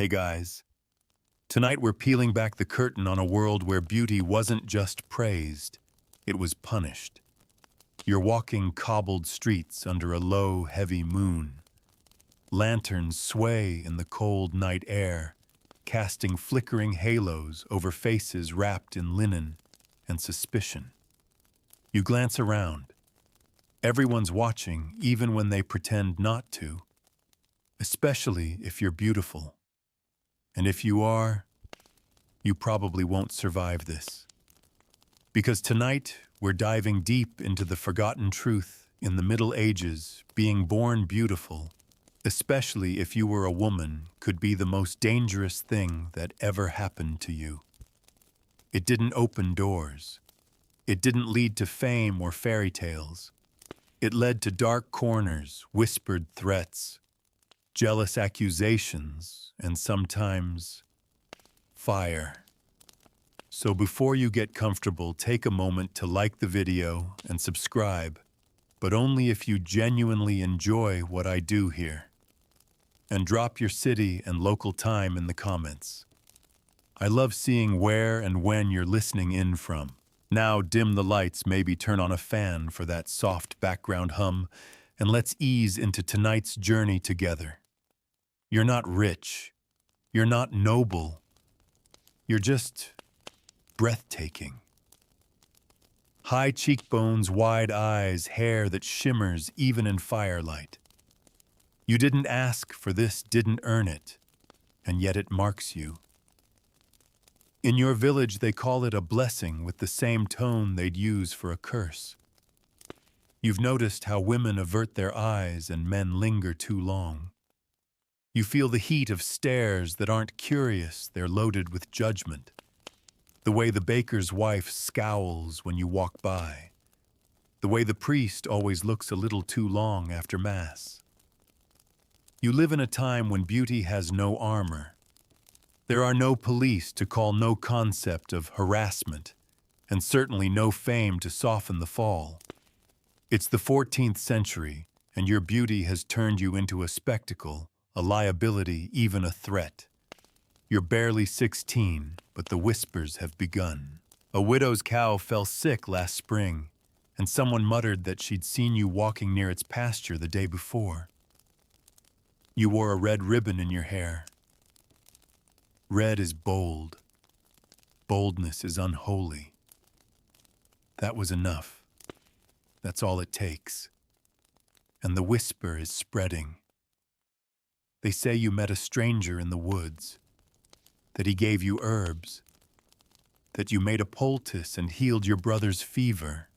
Hey guys, tonight we're peeling back the curtain on a world where beauty wasn't just praised, it was punished. You're walking cobbled streets under a low, heavy moon. Lanterns sway in the cold night air, casting flickering halos over faces wrapped in linen and suspicion. You glance around. Everyone's watching, even when they pretend not to, especially if you're beautiful. And if you are, you probably won't survive this. Because tonight, we're diving deep into the forgotten truth in the Middle Ages. Being born beautiful, especially if you were a woman, could be the most dangerous thing that ever happened to you. It didn't open doors. It didn't lead to fame or fairy tales. It led to dark corners, whispered threats, jealous accusations, and sometimes fire. So before you get comfortable, take a moment to like the video and subscribe, but only if you genuinely enjoy what I do here. And drop your city and local time in the comments. I love seeing where and when you're listening in from. Now dim the lights, maybe turn on a fan for that soft background hum, and let's ease into tonight's journey together. You're not rich. You're not noble. You're just breathtaking. High cheekbones, wide eyes, hair that shimmers even in firelight. You didn't ask for this, didn't earn it, and yet it marks you. In your village, they call it a blessing with the same tone they'd use for a curse. You've noticed how women avert their eyes and men linger too long. You feel the heat of stares that aren't curious, they're loaded with judgment. The way the baker's wife scowls when you walk by. The way the priest always looks a little too long after Mass. You live in a time when beauty has no armor. There are no police to call, no concept of harassment, and certainly no fame to soften the fall. It's the 14th century, and your beauty has turned you into a spectacle, a liability, even a threat. You're barely 16, but the whispers have begun. A widow's cow fell sick last spring, and someone muttered that she'd seen you walking near its pasture the day before. You wore a red ribbon in your hair. Red is bold. Boldness is unholy. That was enough. That's all it takes. And the whisper is spreading. They say you met a stranger in the woods, that he gave you herbs, that you made a poultice and healed your brother's fever.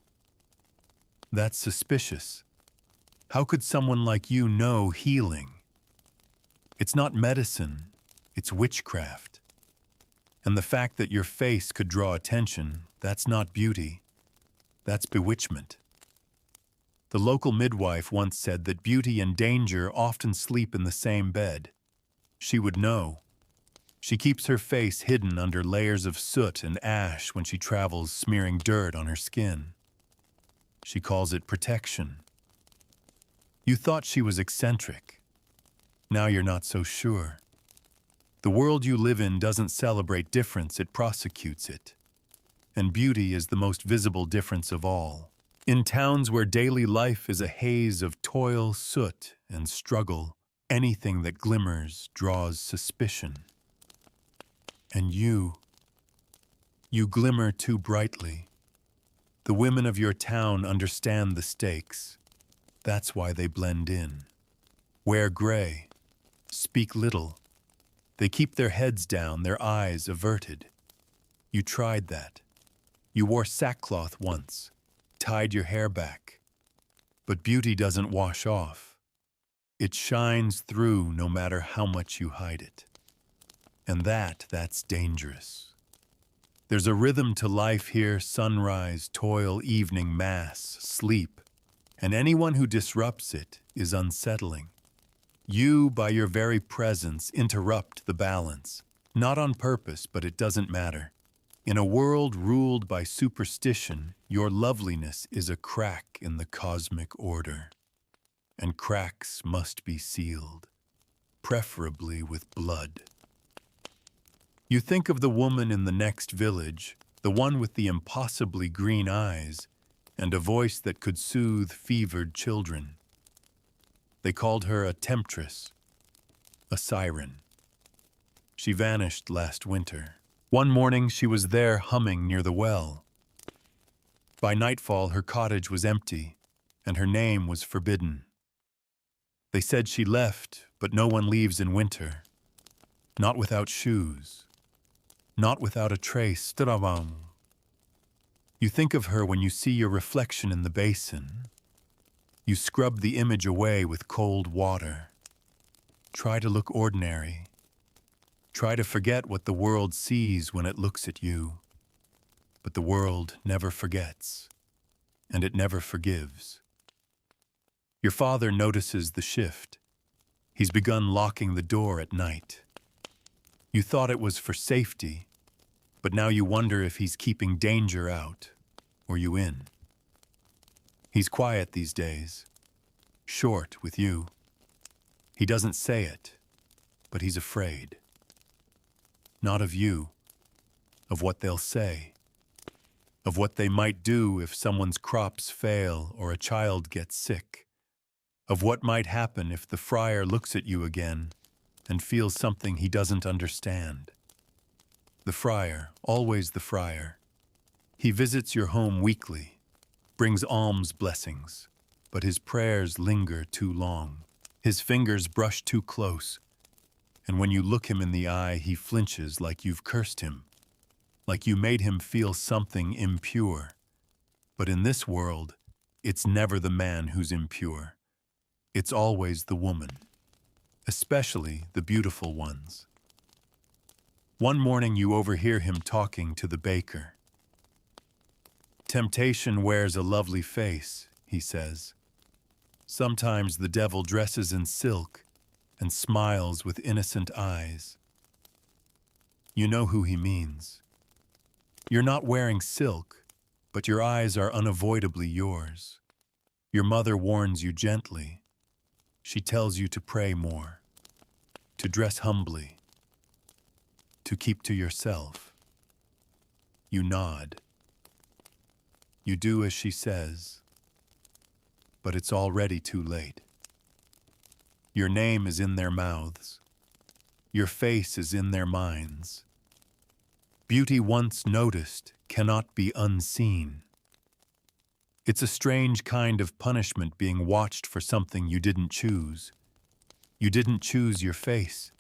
That's suspicious. How could someone like you know healing? It's not medicine, it's witchcraft. And the fact that your face could draw attention, that's not beauty, that's bewitchment. The local midwife once said that beauty and danger often sleep in the same bed. She would know. She keeps her face hidden under layers of soot and ash when she travels, smearing dirt on her skin. She calls it protection. You thought she was eccentric. Now you're not so sure. The world you live in doesn't celebrate difference, it prosecutes it. And beauty is the most visible difference of all. In towns where daily life is a haze of toil, soot, and struggle, anything that glimmers draws suspicion. And you glimmer too brightly. The women of your town understand the stakes. That's why they blend in. Wear gray. Speak little. They keep their heads down, their eyes averted. You tried that. You wore sackcloth once. Tied your hair back. But beauty doesn't wash off. It shines through no matter how much you hide it. And that's dangerous. There's a rhythm to life here: sunrise, toil, evening, mass, sleep. And anyone who disrupts it is unsettling. You, by your very presence, interrupt the balance. Not on purpose, but it doesn't matter. In a world ruled by superstition, your loveliness is a crack in the cosmic order. And cracks must be sealed, preferably with blood. You think of the woman in the next village, the one with the impossibly green eyes, and a voice that could soothe fevered children. They called her a temptress, a siren. She vanished last winter. One morning she was there humming near the well. By nightfall her cottage was empty, and her name was forbidden. They said she left, but no one leaves in winter. Not without shoes. Not without a trace. You think of her when you see your reflection in the basin. You scrub the image away with cold water. Try to look ordinary. Try to forget what the world sees when it looks at you. But the world never forgets, and it never forgives. Your father notices the shift. He's begun locking the door at night. You thought it was for safety, but now you wonder if he's keeping danger out or you in. He's quiet these days, short with you. He doesn't say it, but he's afraid. Not of you, of what they'll say, of what they might do if someone's crops fail or a child gets sick, of what might happen if the friar looks at you again and feels something he doesn't understand. The friar, always the friar. He visits your home weekly, brings alms blessings, but his prayers linger too long. His fingers brush too close, and when you look him in the eye, he flinches like you've cursed him, like you made him feel something impure. But in this world, it's never the man who's impure. It's always the woman, especially the beautiful ones. One morning you overhear him talking to the baker. Temptation wears a lovely face, he says. Sometimes the devil dresses in silk and smiles with innocent eyes. You know who he means. You're not wearing silk, but your eyes are unavoidably yours. Your mother warns you gently. She tells you to pray more, to dress humbly, to keep to yourself. You nod. You do as she says, but it's already too late. Your name is in their mouths. Your face is in their minds. Beauty once noticed cannot be unseen. It's a strange kind of punishment being watched for something you didn't choose. You didn't choose your face.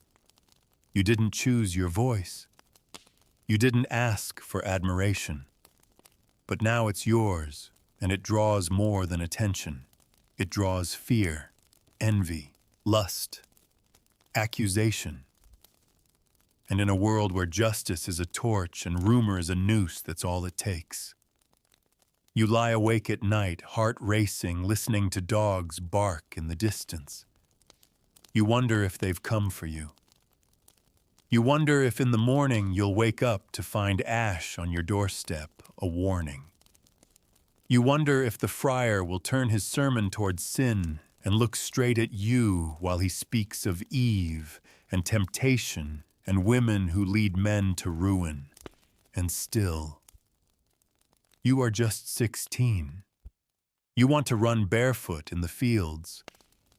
You didn't choose your voice. You didn't ask for admiration. But now it's yours, and it draws more than attention. It draws fear, envy, lust, accusation. And in a world where justice is a torch and rumor is a noose, that's all it takes. You lie awake at night, heart racing, listening to dogs bark in the distance. You wonder if they've come for you. You wonder if in the morning you'll wake up to find ash on your doorstep, a warning. You wonder if the friar will turn his sermon towards sin and look straight at you while he speaks of Eve and temptation and women who lead men to ruin. And still, you are just 16. You want to run barefoot in the fields.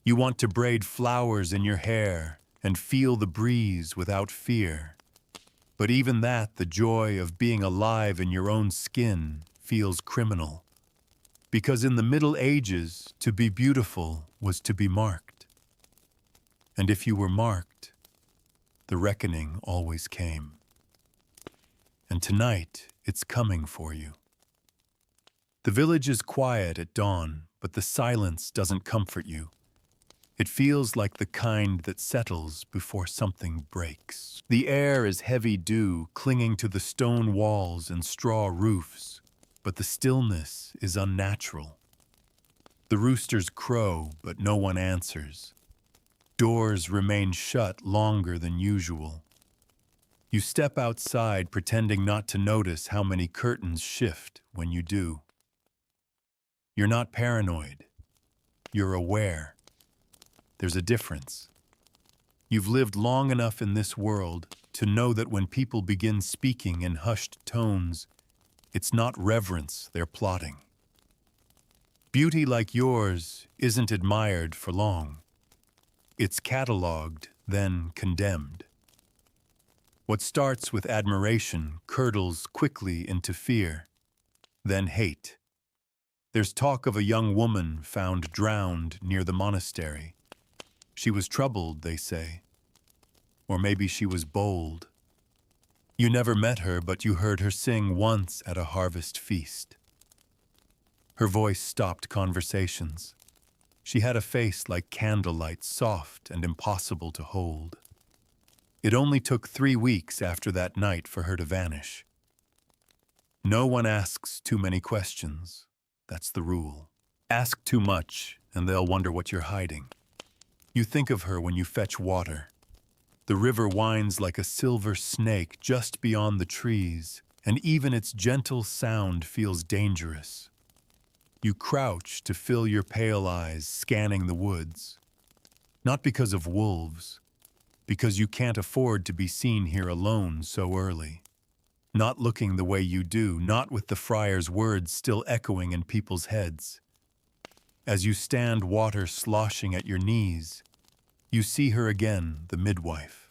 You want to braid flowers in your hair and feel the breeze without fear. But even that, the joy of being alive in your own skin, feels criminal. Because in the Middle Ages, to be beautiful was to be marked. And if you were marked, the reckoning always came. And tonight, it's coming for you. The village is quiet at dawn, but the silence doesn't comfort you. It feels like the kind that settles before something breaks. The air is heavy dew clinging to the stone walls and straw roofs, but the stillness is unnatural. The roosters crow, but no one answers. Doors remain shut longer than usual. You step outside pretending not to notice how many curtains shift when you do. You're not paranoid. You're aware. There's a difference. You've lived long enough in this world to know that when people begin speaking in hushed tones, it's not reverence they're plotting. Beauty like yours isn't admired for long. It's catalogued, then condemned. What starts with admiration curdles quickly into fear, then hate. There's talk of a young woman found drowned near the monastery. She was troubled, they say. Or maybe she was bold. You never met her, but you heard her sing once at a harvest feast. Her voice stopped conversations. She had a face like candlelight, soft and impossible to hold. It only took 3 weeks after that night for her to vanish. No one asks too many questions. That's the rule. Ask too much, and they'll wonder what you're hiding. You think of her when you fetch water. The river winds like a silver snake just beyond the trees, and even its gentle sound feels dangerous. You crouch to fill your pale eyes, scanning the woods. Not because of wolves, because you can't afford to be seen here alone so early. Not looking the way you do, not with the friar's words still echoing in people's heads. As you stand, water sloshing at your knees, you see her again, the midwife.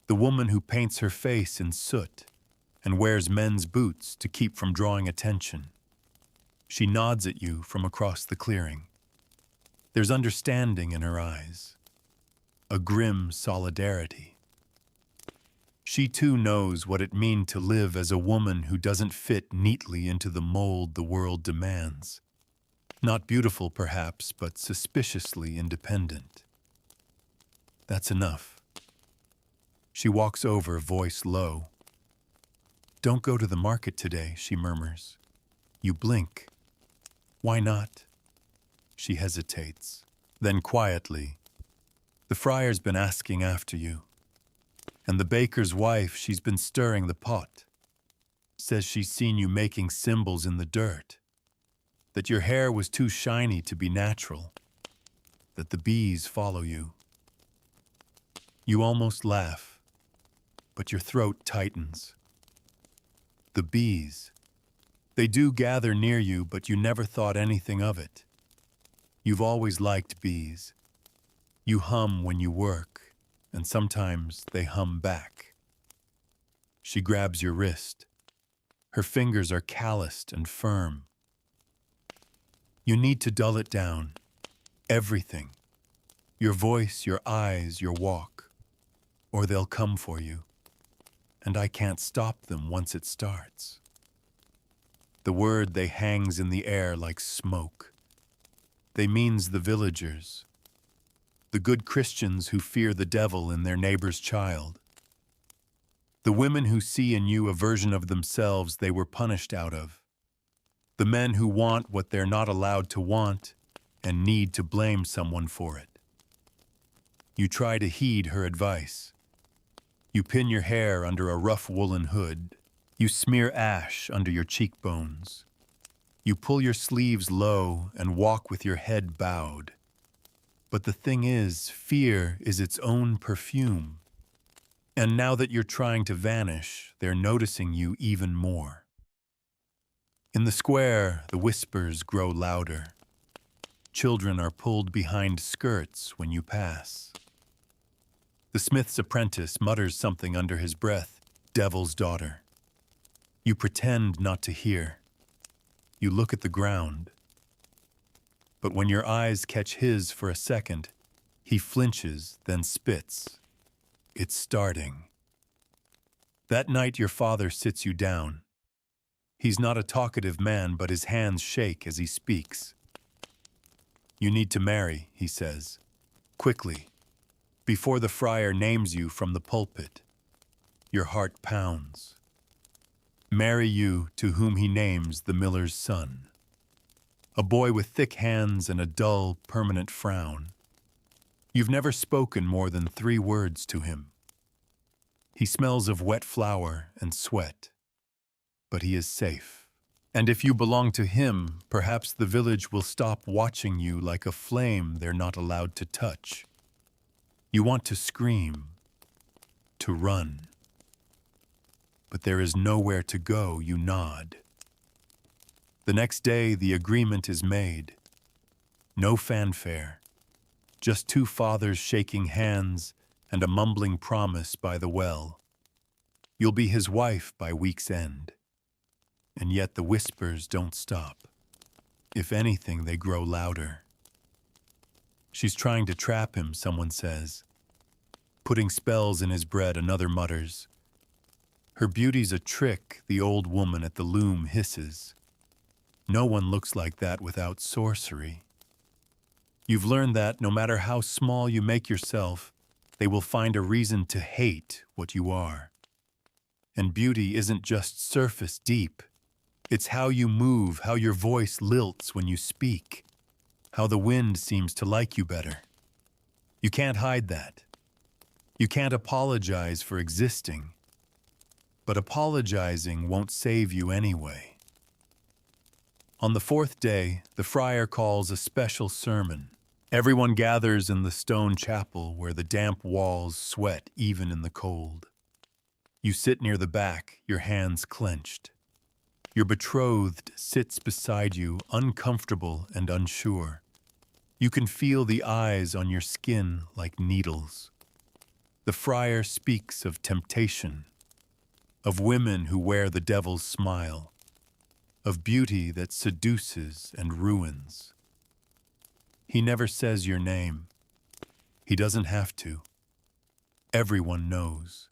The woman who paints her face in soot and wears men's boots to keep from drawing attention. She nods at you from across the clearing. There's understanding in her eyes, a grim solidarity. She too knows what it means to live as a woman who doesn't fit neatly into the mold the world demands. Not beautiful, perhaps, but suspiciously independent. That's enough. She walks over, voice low. "Don't go to the market today," she murmurs. You blink. "Why not?" She hesitates. Then quietly, "The friar's been asking after you. And the baker's wife, she's been stirring the pot. Says she's seen you making symbols in the dirt. That your hair was too shiny to be natural. That the bees follow you." You almost laugh, but your throat tightens. The bees. They do gather near you, but you never thought anything of it. You've always liked bees. You hum when you work, and sometimes they hum back. She grabs your wrist. Her fingers are calloused and firm. You need to dull it down. Everything. Your voice, your eyes, your walk. Or they'll come for you. And I can't stop them once it starts. The word they hangs in the air like smoke. They means the villagers. The good Christians who fear the devil in their neighbor's child. The women who see in you a version of themselves they were punished out of. The men who want what they're not allowed to want and need to blame someone for it. You try to heed her advice. You pin your hair under a rough woolen hood. You smear ash under your cheekbones. You pull your sleeves low and walk with your head bowed. But the thing is, fear is its own perfume. And now that you're trying to vanish, they're noticing you even more. In the square, the whispers grow louder. Children are pulled behind skirts when you pass. The smith's apprentice mutters something under his breath, "Devil's daughter." You pretend not to hear. You look at the ground. But when your eyes catch his for a second, he flinches, then spits. It's starting. That night your father sits you down. He's not a talkative man, but his hands shake as he speaks. "You need to marry," he says, quickly, before the friar names you from the pulpit. Your heart pounds. Marry you to whom he names the miller's son. A boy with thick hands and a dull, permanent frown. You've never spoken more than 3 words to him. He smells of wet flour and sweat. But he is safe. And if you belong to him, perhaps the village will stop watching you like a flame they're not allowed to touch. You want to scream, to run. but there is nowhere to go, you nod. The next day, the agreement is made. No fanfare, just two fathers shaking hands and a mumbling promise by the well. You'll be his wife by week's end. And yet the whispers don't stop. If anything, they grow louder. She's trying to trap him, someone says. Putting spells in his bread, another mutters. Her beauty's a trick, the old woman at the loom hisses. No one looks like that without sorcery. You've learned that no matter how small you make yourself, they will find a reason to hate what you are. And beauty isn't just surface deep. It's how you move, how your voice lilts when you speak, how the wind seems to like you better. You can't hide that. You can't apologize for existing. But apologizing won't save you anyway. On the fourth day, the friar calls a special sermon. Everyone gathers in the stone chapel where the damp walls sweat even in the cold. You sit near the back, your hands clenched. Your betrothed sits beside you, uncomfortable and unsure. You can feel the eyes on your skin like needles. The friar speaks of temptation, of women who wear the devil's smile, of beauty that seduces and ruins. He never says your name. He doesn't have to. Everyone knows.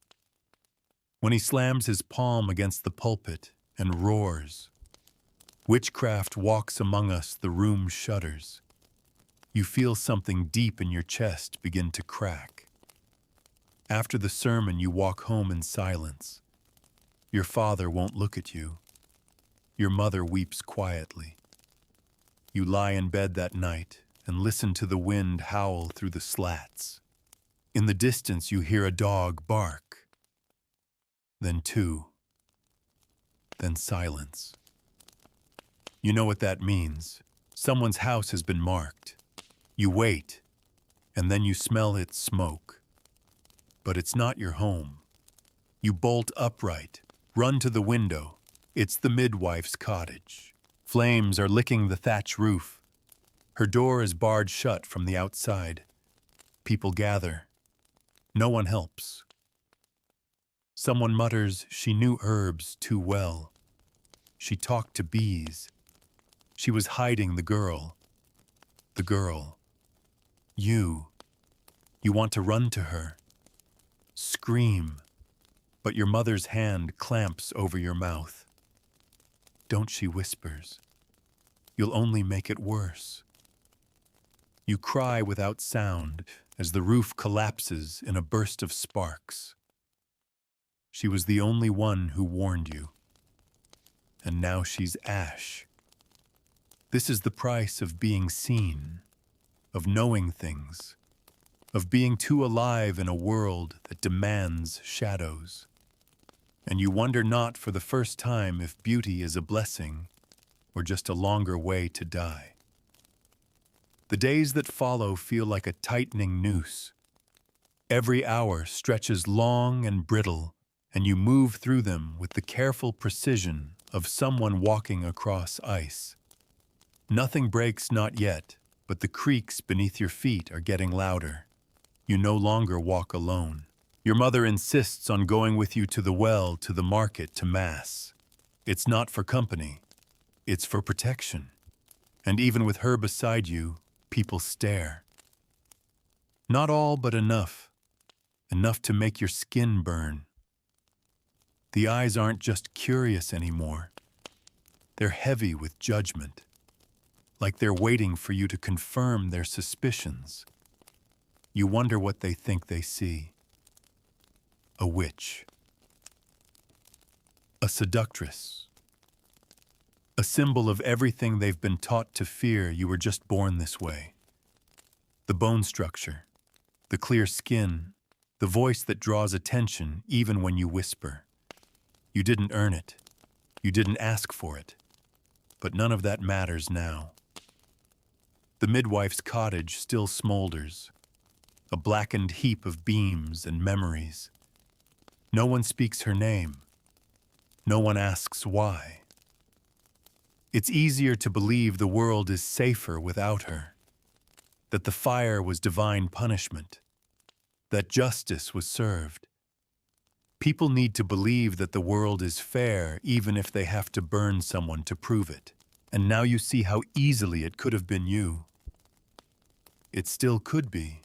When he slams his palm against the pulpit and roars, "Witchcraft walks among us, the room shudders." You feel something deep in your chest begin to crack. After the sermon, you walk home in silence. Your father won't look at you. Your mother weeps quietly. You lie in bed that night and listen to the wind howl through the slats. In the distance, you hear a dog bark. Then two. Then silence. You know what that means. Someone's house has been marked. You wait, and then you smell its smoke. But it's not your home. You bolt upright, run to the window. It's the midwife's cottage. Flames are licking the thatch roof. Her door is barred shut from the outside. People gather. No one helps. Someone mutters she knew herbs too well. She talked to bees. She was hiding the girl. The girl. You. You want to run to her. Scream. But your mother's hand clamps over your mouth. Don't, she whispers. You'll only make it worse. You cry without sound as the roof collapses in a burst of sparks. She was the only one who warned you. And now she's ash. This is the price of being seen, of knowing things, of being too alive in a world that demands shadows. And you wonder not for the first time if beauty is a blessing or just a longer way to die. The days that follow feel like a tightening noose. Every hour stretches long and brittle, and you move through them with the careful precision of someone walking across ice. Nothing breaks, not yet, but the creaks beneath your feet are getting louder. You no longer walk alone. Your mother insists on going with you to the well, to the market, to mass. It's not for company. It's for protection. And even with her beside you, people stare. Not all, but enough. Enough to make your skin burn. The eyes aren't just curious anymore. They're heavy with judgment, like they're waiting for you to confirm their suspicions. You wonder what they think they see. A witch. A seductress. A symbol of everything they've been taught to fear. You were just born this way. The bone structure, the clear skin, the voice that draws attention even when you whisper. You didn't earn it. You didn't ask for it. But none of that matters now. The midwife's cottage still smolders, a blackened heap of beams and memories. No one speaks her name. No one asks why. It's easier to believe the world is safer without her, that the fire was divine punishment, that justice was served. People need to believe that the world is fair even if they have to burn someone to prove it. And now you see how easily it could have been you. It still could be.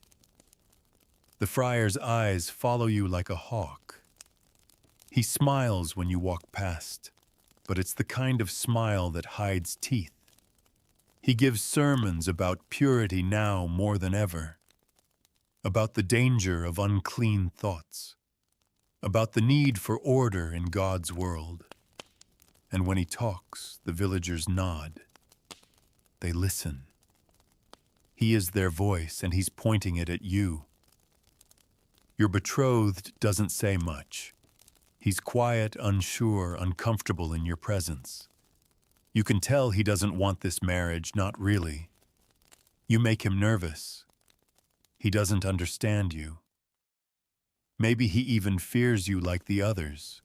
The friar's eyes follow you like a hawk. He smiles when you walk past, but it's the kind of smile that hides teeth. He gives sermons about purity now more than ever, about the danger of unclean thoughts, about the need for order in God's world. And when he talks, the villagers nod. They listen. He is their voice, and he's pointing it at you. Your betrothed doesn't say much. He's quiet, unsure, uncomfortable in your presence. You can tell he doesn't want this marriage, not really. You make him nervous. He doesn't understand you. Maybe he even fears you like the others.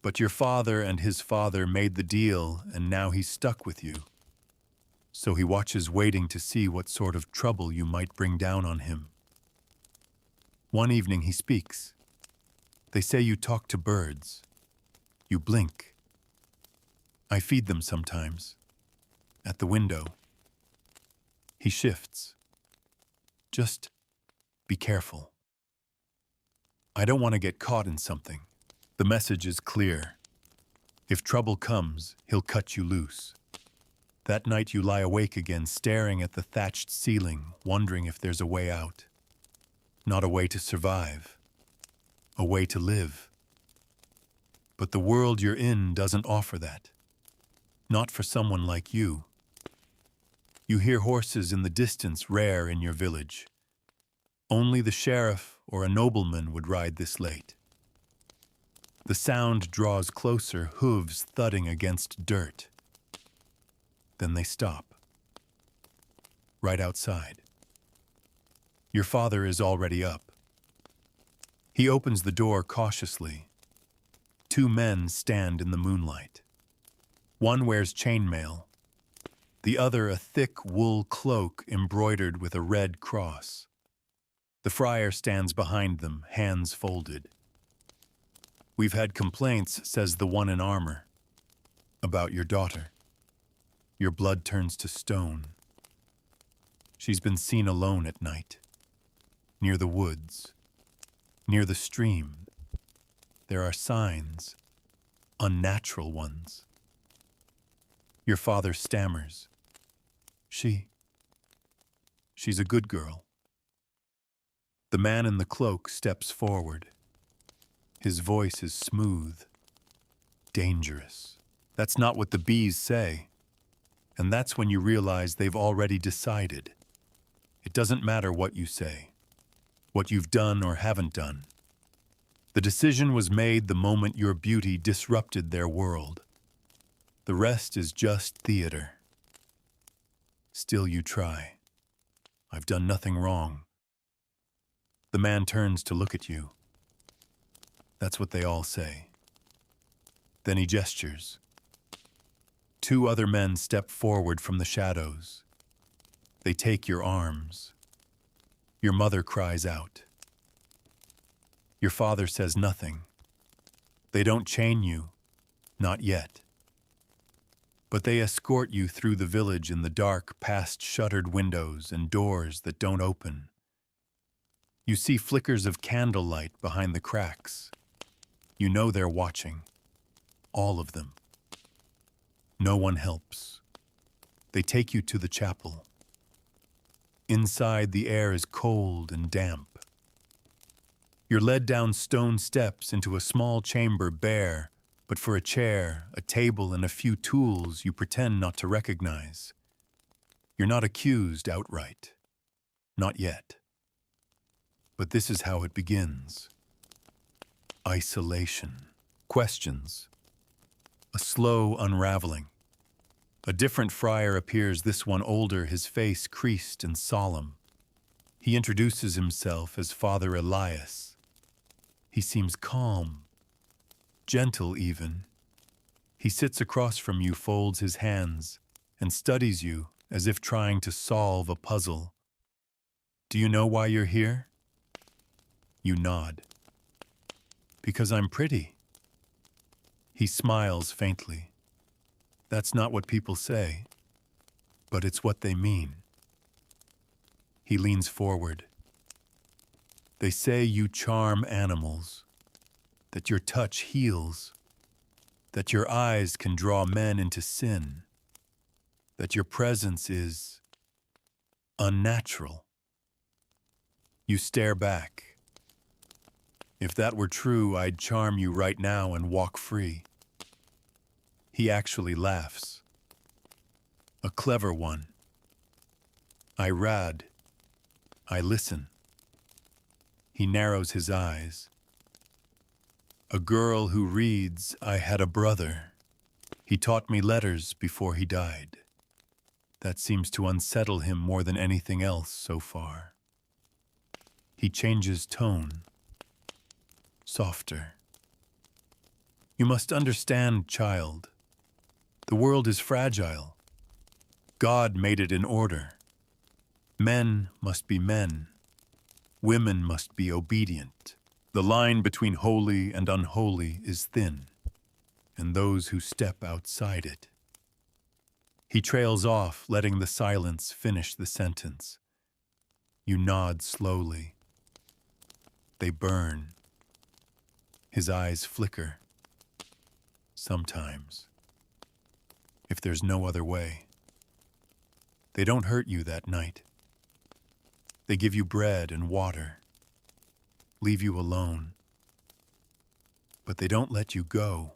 But your father and his father made the deal, and now he's stuck with you. So he watches, waiting to see what sort of trouble you might bring down on him. One evening he speaks. They say you talk to birds. You blink. I feed them sometimes. At the window. He shifts. Just be careful. I don't want to get caught in something. The message is clear. If trouble comes, he'll cut you loose. That night you lie awake again, staring at the thatched ceiling, wondering if there's a way out. Not a way to survive. A way to live. But the world you're in doesn't offer that. Not for someone like you. You hear horses in the distance, rare in your village. Only the sheriff or a nobleman would ride this late. The sound draws closer, hooves thudding against dirt. Then they stop. Right outside. Your father is already up. He opens the door cautiously. Two men stand in the moonlight. One wears chainmail. The other a thick wool cloak embroidered with a red cross. The friar stands behind them, hands folded. We've had complaints, says the one in armor, about your daughter. Your blood turns to stone. She's been seen alone at night, near the woods, near the stream. There are signs, unnatural ones. Your father stammers. She's a good girl. The man in the cloak steps forward. His voice is smooth, dangerous. That's not what the bees say. And that's when you realize they've already decided. It doesn't matter what you say, what you've done or haven't done. The decision was made the moment your beauty disrupted their world. The rest is just theater. Still you try. I've done nothing wrong. The man turns to look at you. That's what they all say. Then he gestures. Two other men step forward from the shadows. They take your arms. Your mother cries out. Your father says nothing. They don't chain you, not yet. But they escort you through the village in the dark, past shuttered windows and doors that don't open. You see flickers of candlelight behind the cracks. You know they're watching. All of them. No one helps. They take you to the chapel. Inside, the air is cold and damp. You're led down stone steps into a small chamber bare, but for a chair, a table, and a few tools you pretend not to recognize. You're not accused outright. Not yet. But this is how it begins. Isolation. Questions. A slow unraveling. A different friar appears, this one older, his face creased and solemn. He introduces himself as Father Elias. He seems calm, gentle even, He sits across from you, folds his hands, and studies you as if trying to solve a puzzle. Do you know why you're here? You nod. Because I'm pretty. He smiles faintly. That's not what people say, but it's what they mean. He leans forward. They say you charm animals, that your touch heals, that your eyes can draw men into sin, that your presence is unnatural. You stare back. If that were true, I'd charm you right now and walk free. He actually laughs. A clever one. I rad. I listen. He narrows his eyes. A girl who reads, I had a brother. He taught me letters before he died. That seems to unsettle him more than anything else so far. He changes tone. Softer. You must understand, child. The world is fragile. God made it in order. Men must be men. Women must be obedient. The line between holy and unholy is thin, and those who step outside it. He trails off, letting the silence finish the sentence. You nod slowly. They burn. His eyes flicker. Sometimes. If there's no other way. They don't hurt you that night. They give you bread and water, leave you alone. But they don't let you go.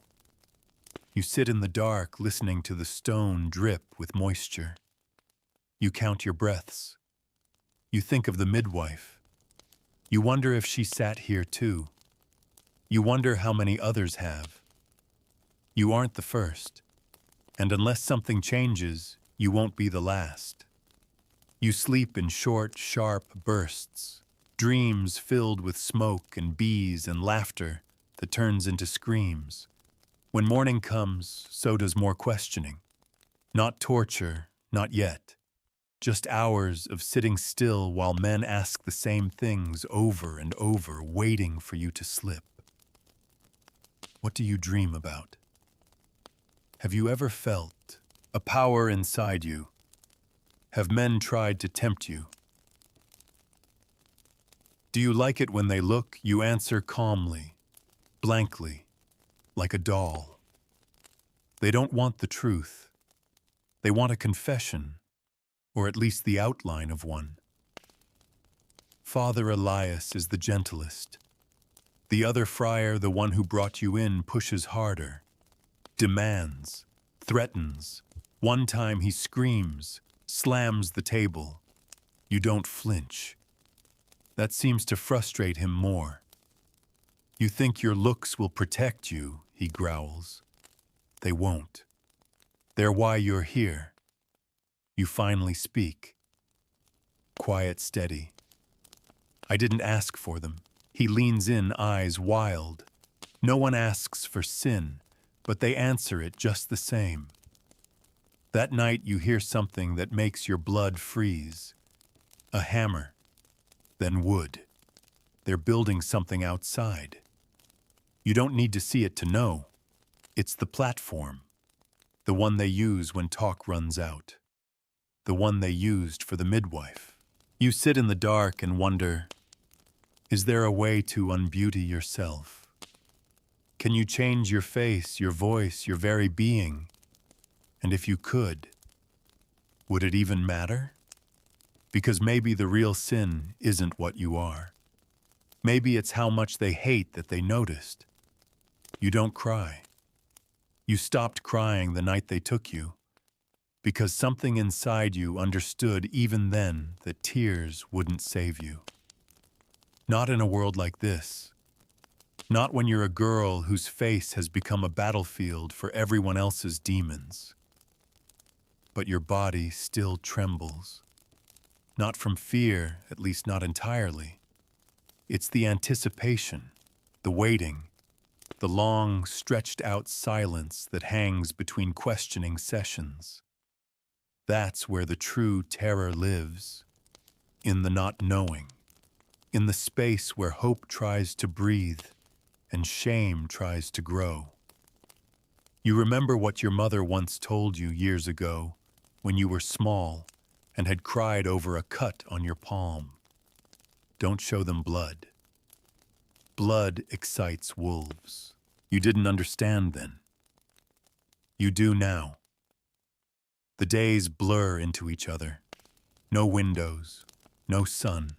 You sit in the dark, listening to the stone drip with moisture. You count your breaths. You think of the midwife. You wonder if she sat here too. You wonder how many others have. You aren't the first, and unless something changes, you won't be the last. You sleep in short, sharp bursts, dreams filled with smoke and bees and laughter that turns into screams. When morning comes, so does more questioning. Not torture, not yet. Just hours of sitting still while men ask the same things over and over, waiting for you to slip. What do you dream about? Have you ever felt a power inside you? Have men tried to tempt you? Do you like it when they look? You answer calmly, blankly, like a doll. They don't want the truth. They want a confession, or at least the outline of one. Father Elias is the gentlest. The other friar, the one who brought you in, pushes harder, demands, threatens. One time he screams, slams the table. You don't flinch. That seems to frustrate him more. You think your looks will protect you, he growls. They won't. They're why you're here. You finally speak. Quiet, steady. I didn't ask for them. He leans in, eyes wild. No one asks for sin, but they answer it just the same. That night you hear something that makes your blood freeze. A hammer, then wood. They're building something outside. You don't need to see it to know. It's the platform. The one they use when talk runs out. The one they used for the midwife. You sit in the dark and wonder, is there a way to unbeauty yourself? Can you change your face, your voice, your very being? And if you could, would it even matter? Because maybe the real sin isn't what you are. Maybe it's how much they hate that they noticed. You don't cry. You stopped crying the night they took you, because something inside you understood even then that tears wouldn't save you. Not in a world like this. Not when you're a girl whose face has become a battlefield for everyone else's demons. But your body still trembles. Not from fear, at least not entirely. It's the anticipation, the waiting, the long, stretched-out silence that hangs between questioning sessions. That's where the true terror lives, in the not knowing, in the space where hope tries to breathe and shame tries to grow. You remember what your mother once told you years ago, when you were small and had cried over a cut on your palm. Don't show them blood. Blood excites wolves. You didn't understand then. You do now. The days blur into each other. No windows, no sun,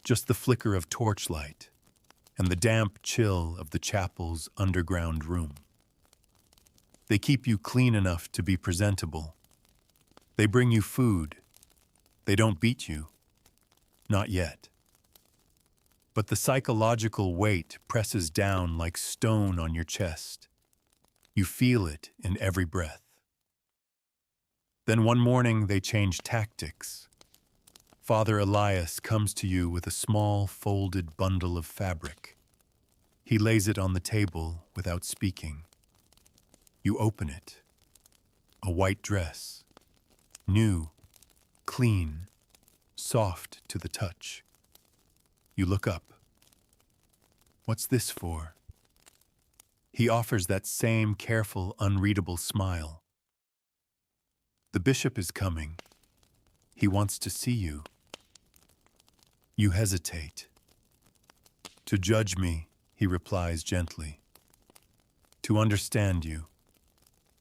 just the flicker of torchlight and the damp chill of the chapel's underground room. They keep you clean enough to be presentable. They bring you food. They don't beat you. Not yet. But the psychological weight presses down like stone on your chest. You feel it in every breath. Then one morning they change tactics. Father Elias comes to you with a small folded bundle of fabric. He lays it on the table without speaking. You open it. A white dress. New, clean, soft to the touch. You look up. What's this for? He offers that same careful, unreadable smile. The bishop is coming. He wants to see you. You hesitate. To judge me, he replies gently. To understand you.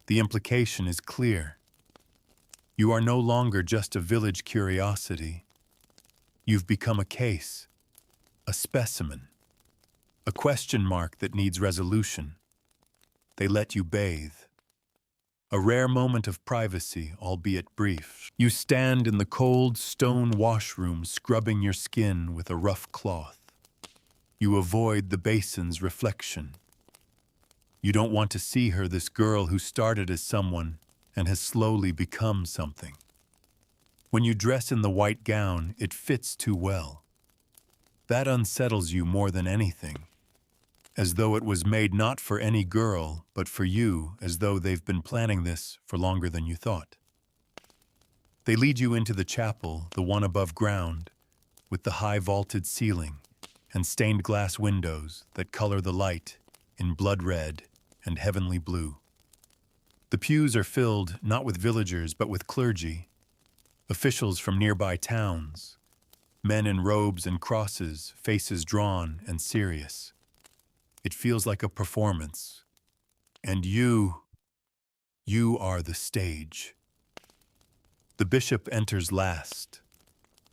The implication is clear. You are no longer just a village curiosity. You've become a case, a specimen, a question mark that needs resolution. They let you bathe. A rare moment of privacy, albeit brief. You stand in the cold stone washroom scrubbing your skin with a rough cloth. You avoid the basin's reflection. You don't want to see her, this girl who started as someone and has slowly become something. When you dress in the white gown, it fits too well. That unsettles you more than anything, as though it was made not for any girl, but for you, as though they've been planning this for longer than you thought. They lead you into the chapel, the one above ground, with the high vaulted ceiling and stained glass windows that color the light in blood red and heavenly blue. The pews are filled not with villagers but with clergy, officials from nearby towns, men in robes and crosses, faces drawn and serious. It feels like a performance. And you are the stage. The bishop enters last,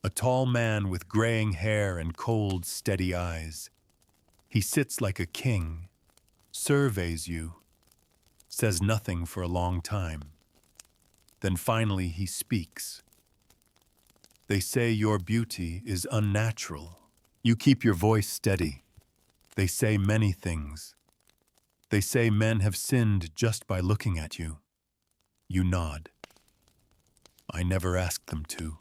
a tall man with graying hair and cold, steady eyes. He sits like a king, surveys you, says nothing for a long time. Then finally he speaks. They say your beauty is unnatural. You keep your voice steady. They say many things. They say men have sinned just by looking at you. You nod. I never asked them to.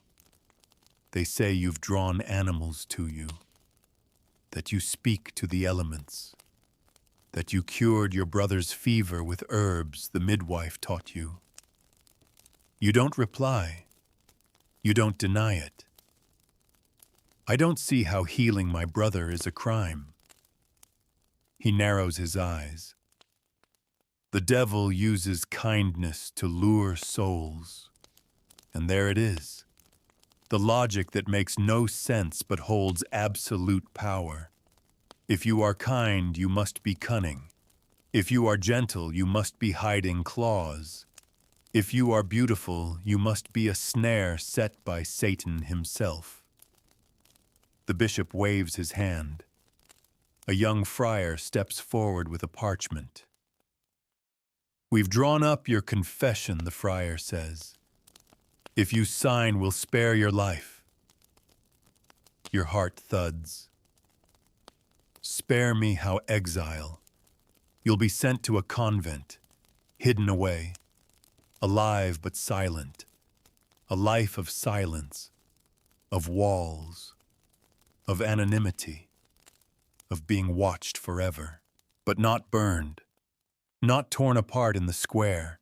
They say you've drawn animals to you, that you speak to the elements, that you cured your brother's fever with herbs the midwife taught you. You don't reply. You don't deny it. I don't see how healing my brother is a crime. He narrows his eyes. The devil uses kindness to lure souls. And there it is. The logic that makes no sense but holds absolute power. If you are kind, you must be cunning. If you are gentle, you must be hiding claws. If you are beautiful, you must be a snare set by Satan himself. The bishop waves his hand. A young friar steps forward with a parchment. We've drawn up your confession, the friar says. If you sign, we'll spare your life. Your heart thuds. Spare me how exile. You'll be sent to a convent, hidden away, alive but silent, a life of silence, of walls, of anonymity, of being watched forever. but not burned, not torn apart in the square.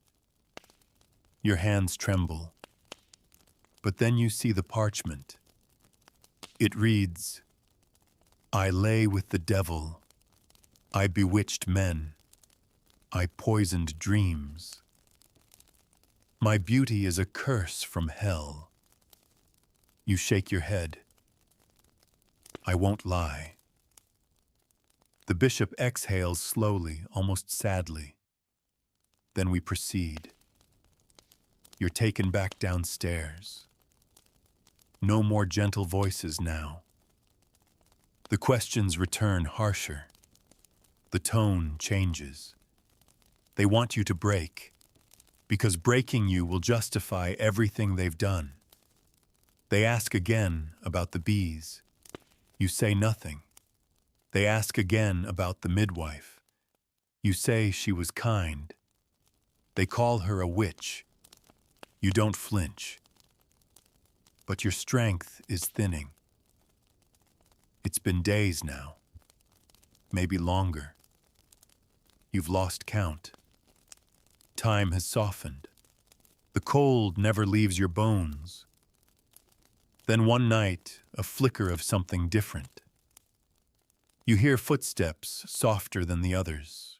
Your hands tremble, but then you see the parchment. It reads, "I lay with the devil. I bewitched men. I poisoned dreams. My beauty is a curse from hell." You shake your head. "I won't lie." The bishop exhales slowly, almost sadly. Then we proceed. You're taken back downstairs. No more gentle voices now. The questions return harsher. The tone changes. They want you to break, because breaking you will justify everything they've done. They ask again about the bees. You say nothing. They ask again about the midwife. You say she was kind. They call her a witch. You don't flinch. But your strength is thinning. It's been days now, maybe longer. You've lost count. Time has softened. The cold never leaves your bones. Then one night, a flicker of something different. You hear footsteps softer than the others.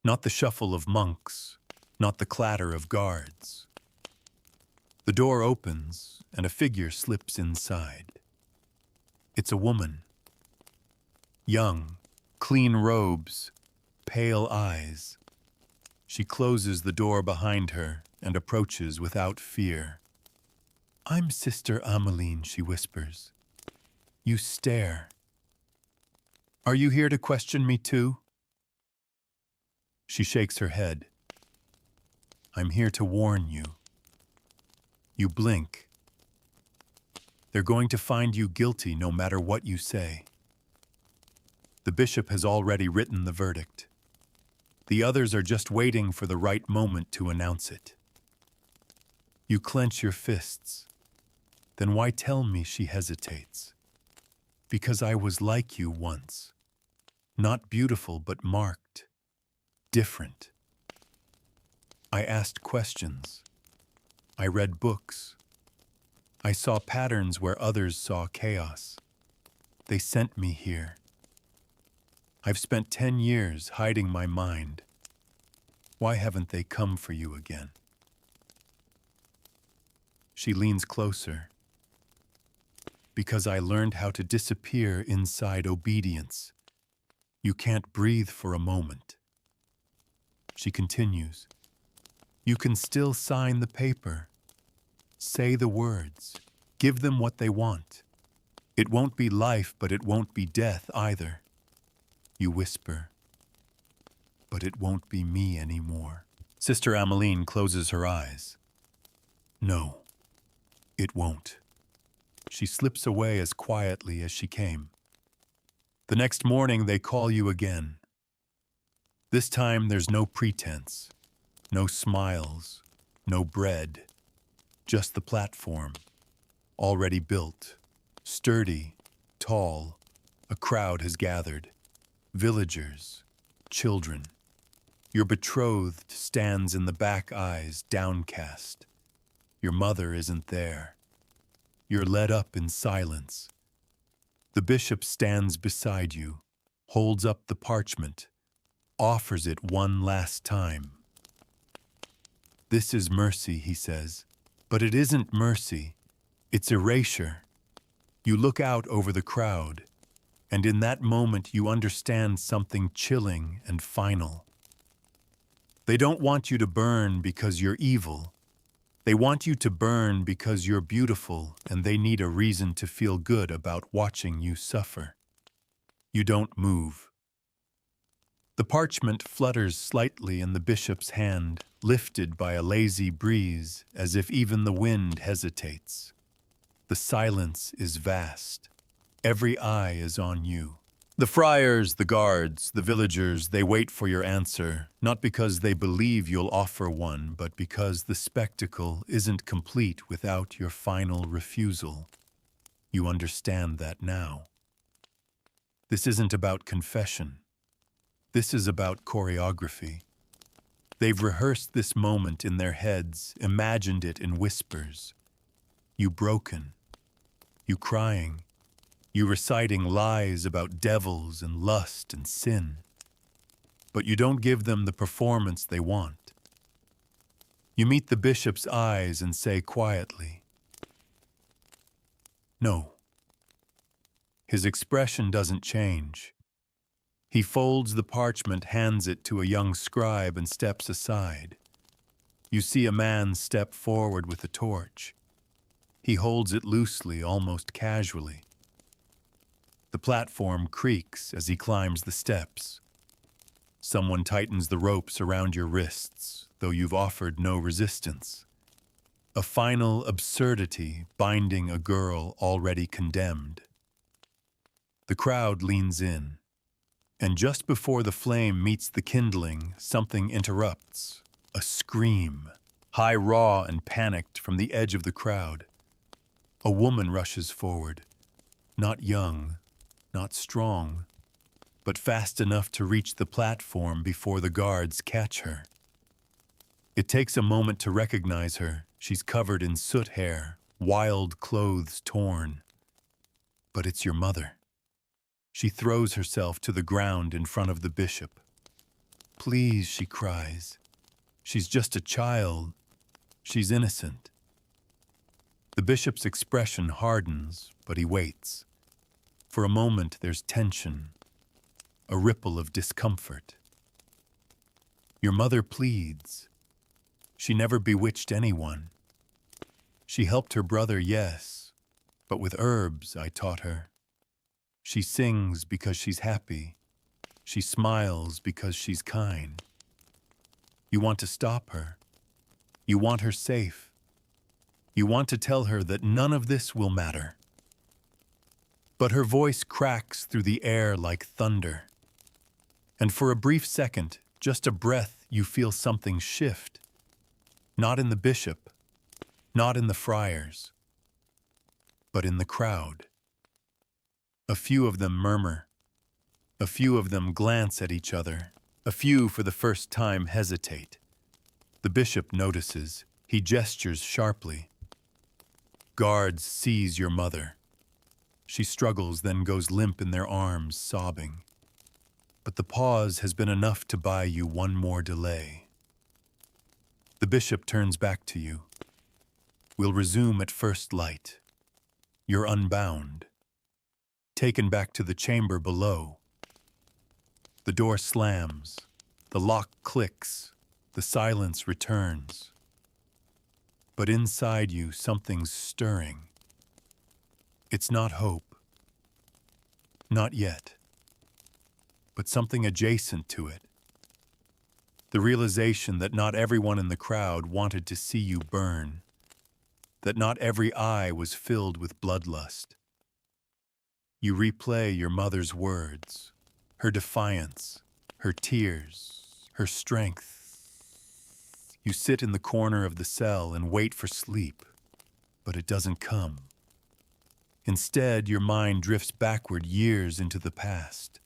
Not the shuffle of monks, not the clatter of guards. The door opens and a figure slips inside. It's a woman. Young, clean robes, pale eyes. She closes the door behind her and approaches without fear. "I'm Sister Ameline," she whispers. You stare. "Are you here to question me too?" She shakes her head. "I'm here to warn you." You blink. They're going to find you guilty no matter what you say. The bishop has already written the verdict. The others are just waiting for the right moment to announce it. You clench your fists. "Then why tell me?" she hesitates. "Because I was like you once. Not beautiful, but marked. Different. I asked questions. I read books. I saw patterns where others saw chaos. They sent me here. I've spent 10 years hiding my mind. Why haven't they come for you again?" She leans closer. "Because I learned how to disappear inside obedience. You can't breathe for a moment." She continues. "You can still sign the paper. Say the words. Give them what they want. It won't be life, but it won't be death either." You whisper. "But it won't be me anymore." Sister Ameline closes her eyes. "No, it won't." She slips away as quietly as she came. The next morning they call you again. This time there's no pretense, no smiles, no bread, just the platform, already built, sturdy, tall. A crowd has gathered. Villagers, children. Your betrothed stands in the back aisles, downcast. Your mother isn't there. You're led up in silence. The bishop stands beside you, holds up the parchment, offers it one last time. "This is mercy," he says, "but it isn't mercy. It's erasure." You look out over the crowd, and in that moment you understand something chilling and final. They don't want you to burn because you're evil. They want you to burn because you're beautiful, and they need a reason to feel good about watching you suffer. You don't move. The parchment flutters slightly in the bishop's hand, lifted by a lazy breeze, as if even the wind hesitates. The silence is vast. Every eye is on you. The friars, the guards, the villagers, they wait for your answer, not because they believe you'll offer one, but because the spectacle isn't complete without your final refusal. You understand that now. This isn't about confession. This is about choreography. They've rehearsed this moment in their heads, imagined it in whispers. You broken, you crying, you reciting lies about devils and lust and sin. But you don't give them the performance they want. You meet the bishop's eyes and say quietly, "No." His expression doesn't change. He folds the parchment, hands it to a young scribe, and steps aside. You see a man step forward with a torch. He holds it loosely, almost casually. The platform creaks as he climbs the steps. Someone tightens the ropes around your wrists, though you've offered no resistance. A final absurdity binding a girl already condemned. The crowd leans in, and just before the flame meets the kindling, something interrupts. A scream, high, raw, and panicked from the edge of the crowd. A woman rushes forward, not young, not strong, but fast enough to reach the platform before the guards catch her. It takes a moment to recognize her. She's covered in soot hair, wild clothes torn. But it's your mother. She throws herself to the ground in front of the bishop. "Please," she cries. "She's just a child. She's innocent." The bishop's expression hardens, but he waits. For a moment there's tension, a ripple of discomfort. Your mother pleads. She never bewitched anyone. She helped her brother, yes, but with herbs, I taught her. She sings because she's happy. She smiles because she's kind. You want to stop her. You want her safe. You want to tell her that none of this will matter. But her voice cracks through the air like thunder. And for a brief second, just a breath, you feel something shift. Not in the bishop, not in the friars, but in the crowd. A few of them murmur. A few of them glance at each other. A few, for the first time, hesitate. The bishop notices. He gestures sharply. Guards seize your mother. She struggles, then goes limp in their arms, sobbing. But the pause has been enough to buy you one more delay. The bishop turns back to you. "We'll resume at first light." You're unbound. Taken back to the chamber below. The door slams. The lock clicks. The silence returns. But inside you, something's stirring. It's not hope. Not yet. But something adjacent to it. The realization that not everyone in the crowd wanted to see you burn. That not every eye was filled with bloodlust. You replay your mother's words, her defiance, her tears, her strength. You sit in the corner of the cell and wait for sleep, but it doesn't come. Instead, your mind drifts backward years into the past.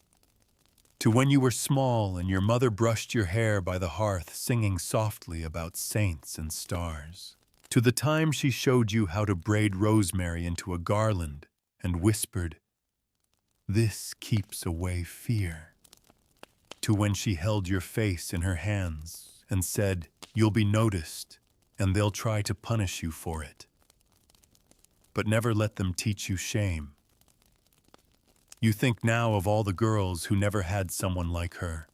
To when you were small and your mother brushed your hair by the hearth, singing softly about saints and stars. To the time she showed you how to braid rosemary into a garland and whispered, "This keeps away fear." To when she held your face in her hands and said, "You'll be noticed, and they'll try to punish you for it. But never let them teach you shame." You think now of all the girls who never had someone like her,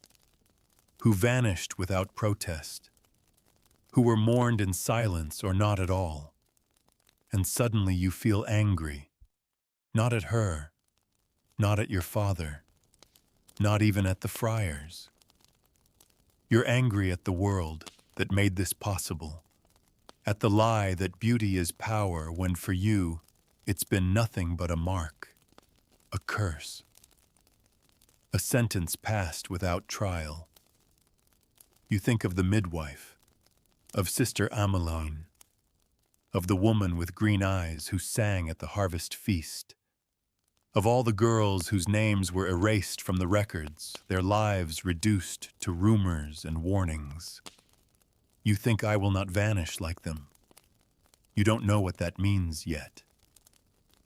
who vanished without protest, who were mourned in silence or not at all. And suddenly you feel angry, not at her, not at your father, not even at the friars. You're angry at the world that made this possible, at the lie that beauty is power when for you it's been nothing but a mark, a curse, a sentence passed without trial. You think of the midwife, of Sister Ameline, of the woman with green eyes who sang at the harvest feast, Of all the girls whose names were erased from the records, their lives reduced to rumors and warnings. You think I will not vanish like them. You don't know what that means yet.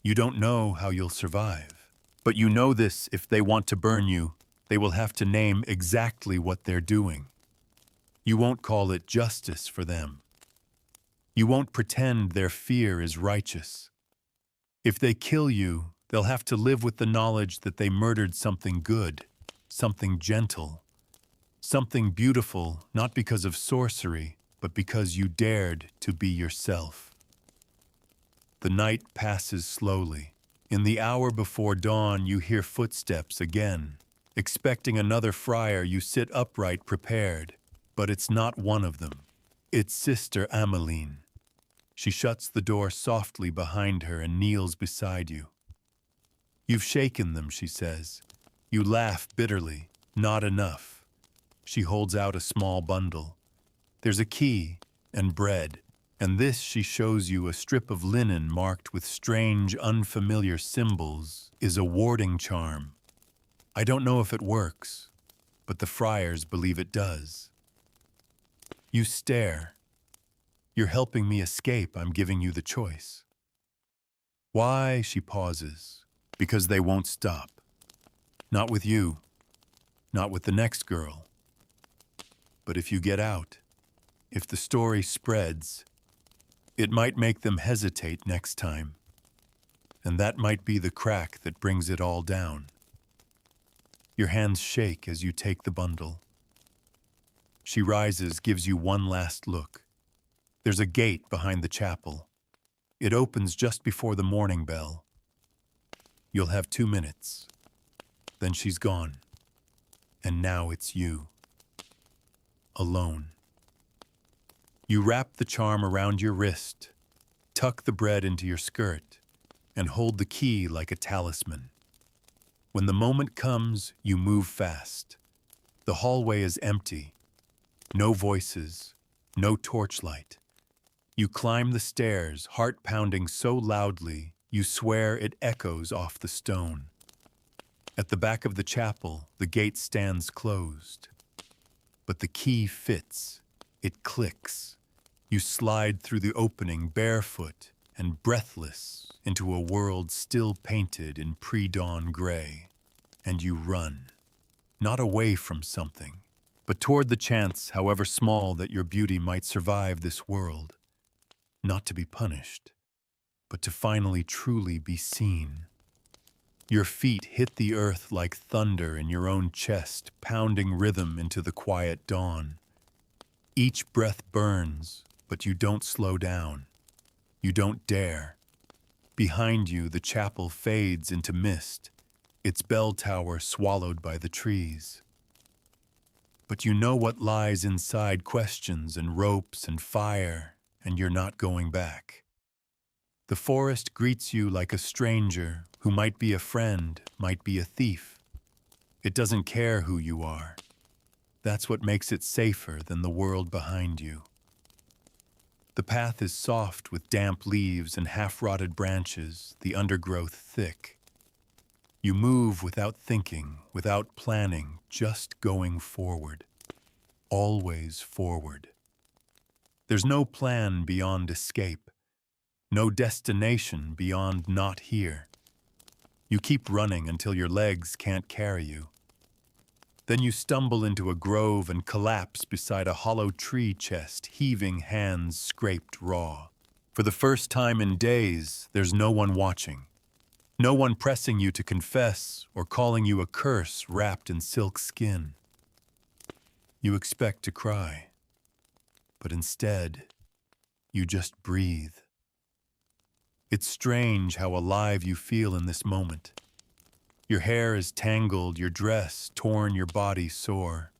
You don't know how you'll survive. But you know this: if they want to burn you, they will have to name exactly what they're doing. You won't call it justice for them. You won't pretend their fear is righteous. If they kill you, they'll have to live with the knowledge that they murdered something good, something gentle, something beautiful, not because of sorcery, but because you dared to be yourself. The night passes slowly. In the hour before dawn, you hear footsteps again. Expecting another friar, you sit upright, prepared. But it's not one of them. It's Sister Ameline. She shuts the door softly behind her and kneels beside you. You've shaken them, she says. You laugh bitterly. Not enough. She holds out a small bundle. There's a key and bread, and this, she shows you, a strip of linen marked with strange, unfamiliar symbols, is a warding charm. I don't know if it works, but the friars believe it does. You stare. You're helping me escape. I'm giving you the choice. Why? She pauses. Because they won't stop. Not with you. Not with the next girl. But if you get out, if the story spreads, it might make them hesitate next time. And that might be the crack that brings it all down. Your hands shake as you take the bundle. She rises, gives you one last look. There's a gate behind the chapel. It opens just before the morning bell. You'll have 2 minutes. Then she's gone. And now it's you. Alone. You wrap the charm around your wrist, tuck the bread into your skirt, and hold the key like a talisman. When the moment comes, you move fast. The hallway is empty. No voices, no torchlight. You climb the stairs, heart pounding so loudly, you swear it echoes off the stone. At the back of the chapel, the gate stands closed. But the key fits. It clicks. You slide through the opening barefoot and breathless into a world still painted in pre-dawn gray. And you run. Not away from something, but toward the chance, however small, that your beauty might survive this world. Not to be punished, but to finally truly be seen. Your feet hit the earth like thunder in your own chest, pounding rhythm into the quiet dawn. Each breath burns, but you don't slow down. You don't dare. Behind you, the chapel fades into mist, its bell tower swallowed by the trees. But you know what lies inside: questions and ropes and fire, and you're not going back. The forest greets you like a stranger who might be a friend, might be a thief. It doesn't care who you are. That's what makes it safer than the world behind you. The path is soft with damp leaves and half-rotted branches, the undergrowth thick. You move without thinking, without planning, just going forward. Always forward. There's no plan beyond escape. No destination beyond not here. You keep running until your legs can't carry you. Then you stumble into a grove and collapse beside a hollow tree chest, heaving hands scraped raw. For the first time in days, there's no one watching. No one pressing you to confess or calling you a curse wrapped in silk skin. You expect to cry, but instead, you just breathe. It's strange how alive you feel in this moment. Your hair is tangled, your dress torn, your body sore.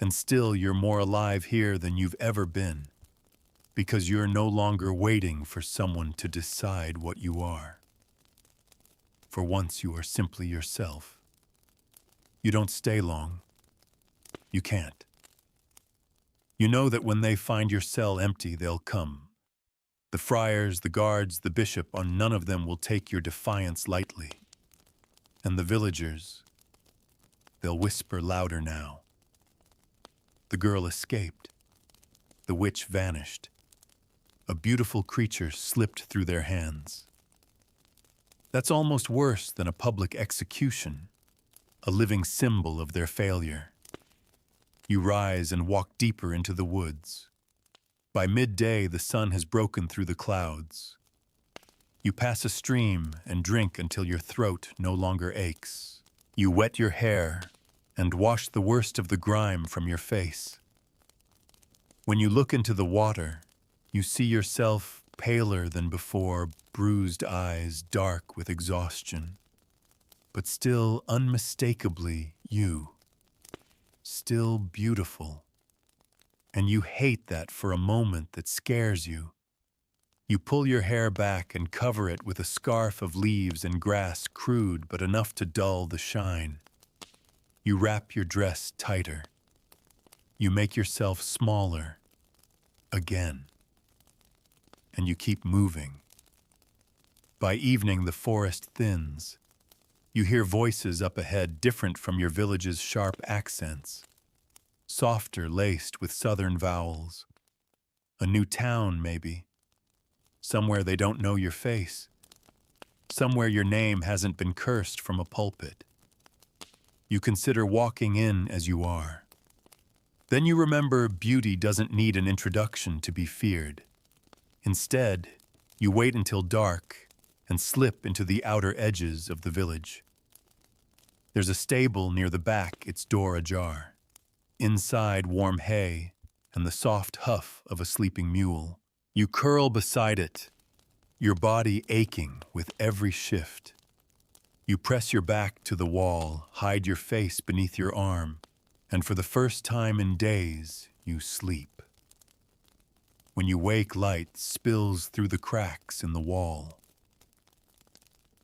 And still you're more alive here than you've ever been, because you're no longer waiting for someone to decide what you are. For once you are simply yourself. You don't stay long. You can't. You know that when they find your cell empty, they'll come. The friars, the guards, the bishop, on none of them will take your defiance lightly. And the villagers, they'll whisper louder now. The girl escaped. The witch vanished. A beautiful creature slipped through their hands. That's almost worse than a public execution, a living symbol of their failure. You rise and walk deeper into the woods. By midday, the sun has broken through the clouds. You pass a stream and drink until your throat no longer aches. You wet your hair and wash the worst of the grime from your face. When you look into the water, you see yourself paler than before, bruised eyes dark with exhaustion, but still unmistakably you, still beautiful. And you hate that for a moment that scares you. You pull your hair back and cover it with a scarf of leaves and grass, crude but enough to dull the shine. You wrap your dress tighter. You make yourself smaller again. And you keep moving. By evening, the forest thins. You hear voices up ahead different from your village's sharp accents, softer laced with southern vowels. A new town, maybe. Somewhere they don't know your face. Somewhere your name hasn't been cursed from a pulpit. You consider walking in as you are. Then you remember beauty doesn't need an introduction to be feared. Instead, you wait until dark and slip into the outer edges of the village. There's a stable near the back, its door ajar. Inside, warm hay and the soft huff of a sleeping mule. You curl beside it, your body aching with every shift. You press your back to the wall, hide your face beneath your arm, and for the first time in days, you sleep. When you wake, light spills through the cracks in the wall.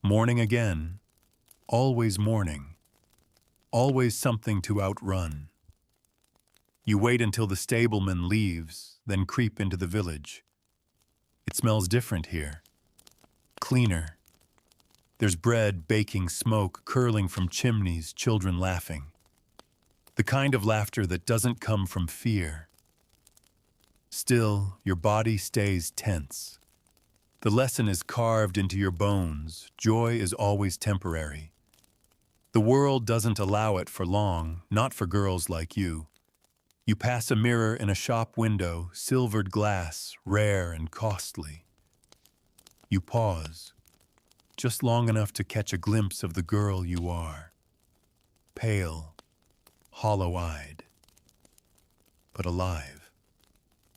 Morning again, always morning, always something to outrun. You wait until the stableman leaves, then creep into the village. It smells different here, cleaner. There's bread baking, smoke curling from chimneys, children laughing. The kind of laughter that doesn't come from fear. Still, your body stays tense. The lesson is carved into your bones. Joy is always temporary. The world doesn't allow it for long, not for girls like you. You pass a mirror in a shop window, silvered glass, rare and costly. You pause, just long enough to catch a glimpse of the girl you are. Pale, hollow-eyed, but alive.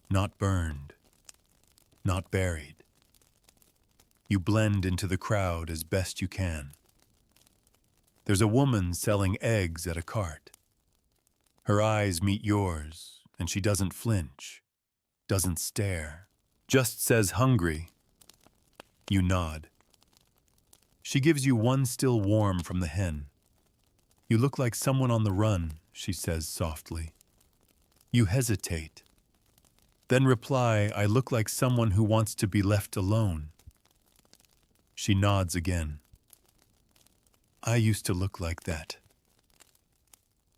Not burned, not buried. You blend into the crowd as best you can. There's a woman selling eggs at a cart. Her eyes meet yours, and she doesn't flinch, doesn't stare, just says hungry. You nod. She gives you one still warm from the hen. You look like someone on the run, she says softly. You hesitate. Then reply, I look like someone who wants to be left alone. She nods again. I used to look like that.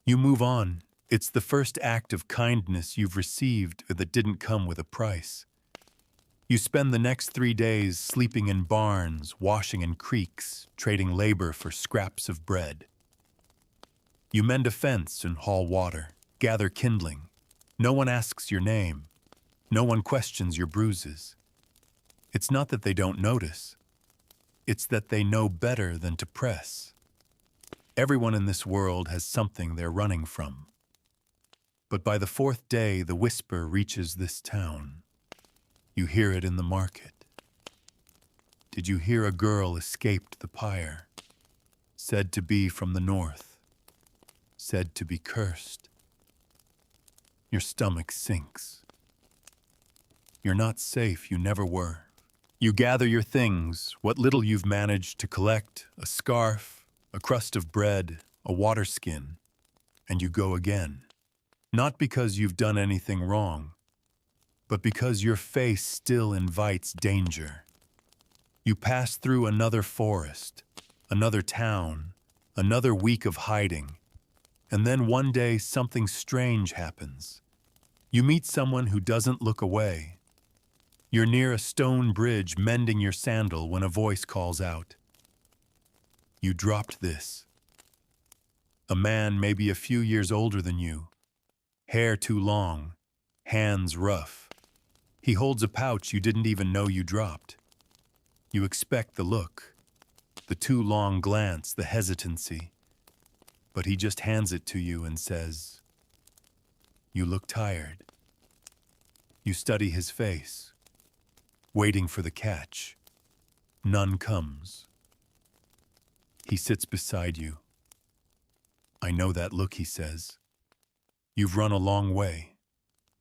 You move on. It's the first act of kindness you've received that didn't come with a price. You spend the next 3 days sleeping in barns, washing in creeks, trading labor for scraps of bread. You mend a fence and haul water, gather kindling. No one asks your name. No one questions your bruises. It's not that they don't notice. It's that they know better than to press. Everyone in this world has something they're running from. But by the 4th day, the whisper reaches this town. You hear it in the market. Did you hear a girl escaped the pyre? Said to be from the north. Said to be cursed. Your stomach sinks. You're not safe, you never were. You gather your things, what little you've managed to collect, a scarf, a crust of bread, a water skin, and you go again. Not because you've done anything wrong, but because your face still invites danger. You pass through another forest, another town, Another week of hiding. And then one day something strange happens. You meet someone who doesn't look away. You're near a stone bridge mending your sandal when a voice calls out. You dropped this. A man maybe a few years older than you. Hair too long, hands rough. He holds a pouch you didn't even know you dropped. You expect the look, the too long glance, the hesitancy. But he just hands it to you and says, "You look tired." You study his face, waiting for the catch. None comes. He sits beside you. "I know that look," he says. "You've run a long way."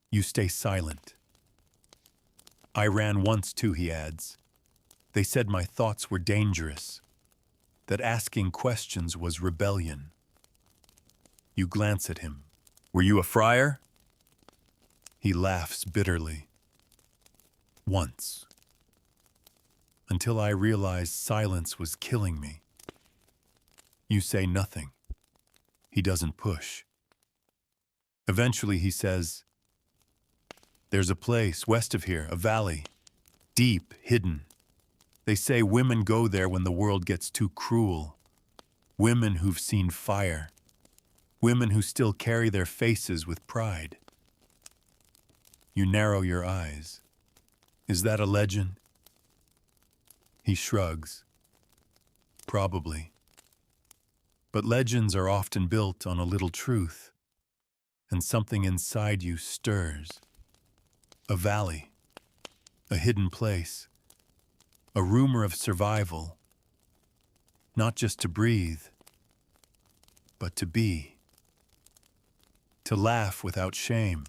You stay silent. "I ran once too," he adds. "They said my thoughts were dangerous, that asking questions was rebellion." You glance at him. "Were you a friar?" He laughs bitterly. "Once. Until I realized silence was killing me." You say nothing. He doesn't push. Eventually he says, "There's a place west of here, a valley, deep, hidden. They say women go there when the world gets too cruel. Women who've seen fire. Women who still carry their faces with pride." You narrow your eyes. "Is that a legend?" He shrugs. "Probably. But legends are often built on a little truth, and something inside you stirs. A valley, a hidden place, a rumor of survival, not just to breathe, but to be. To laugh without shame.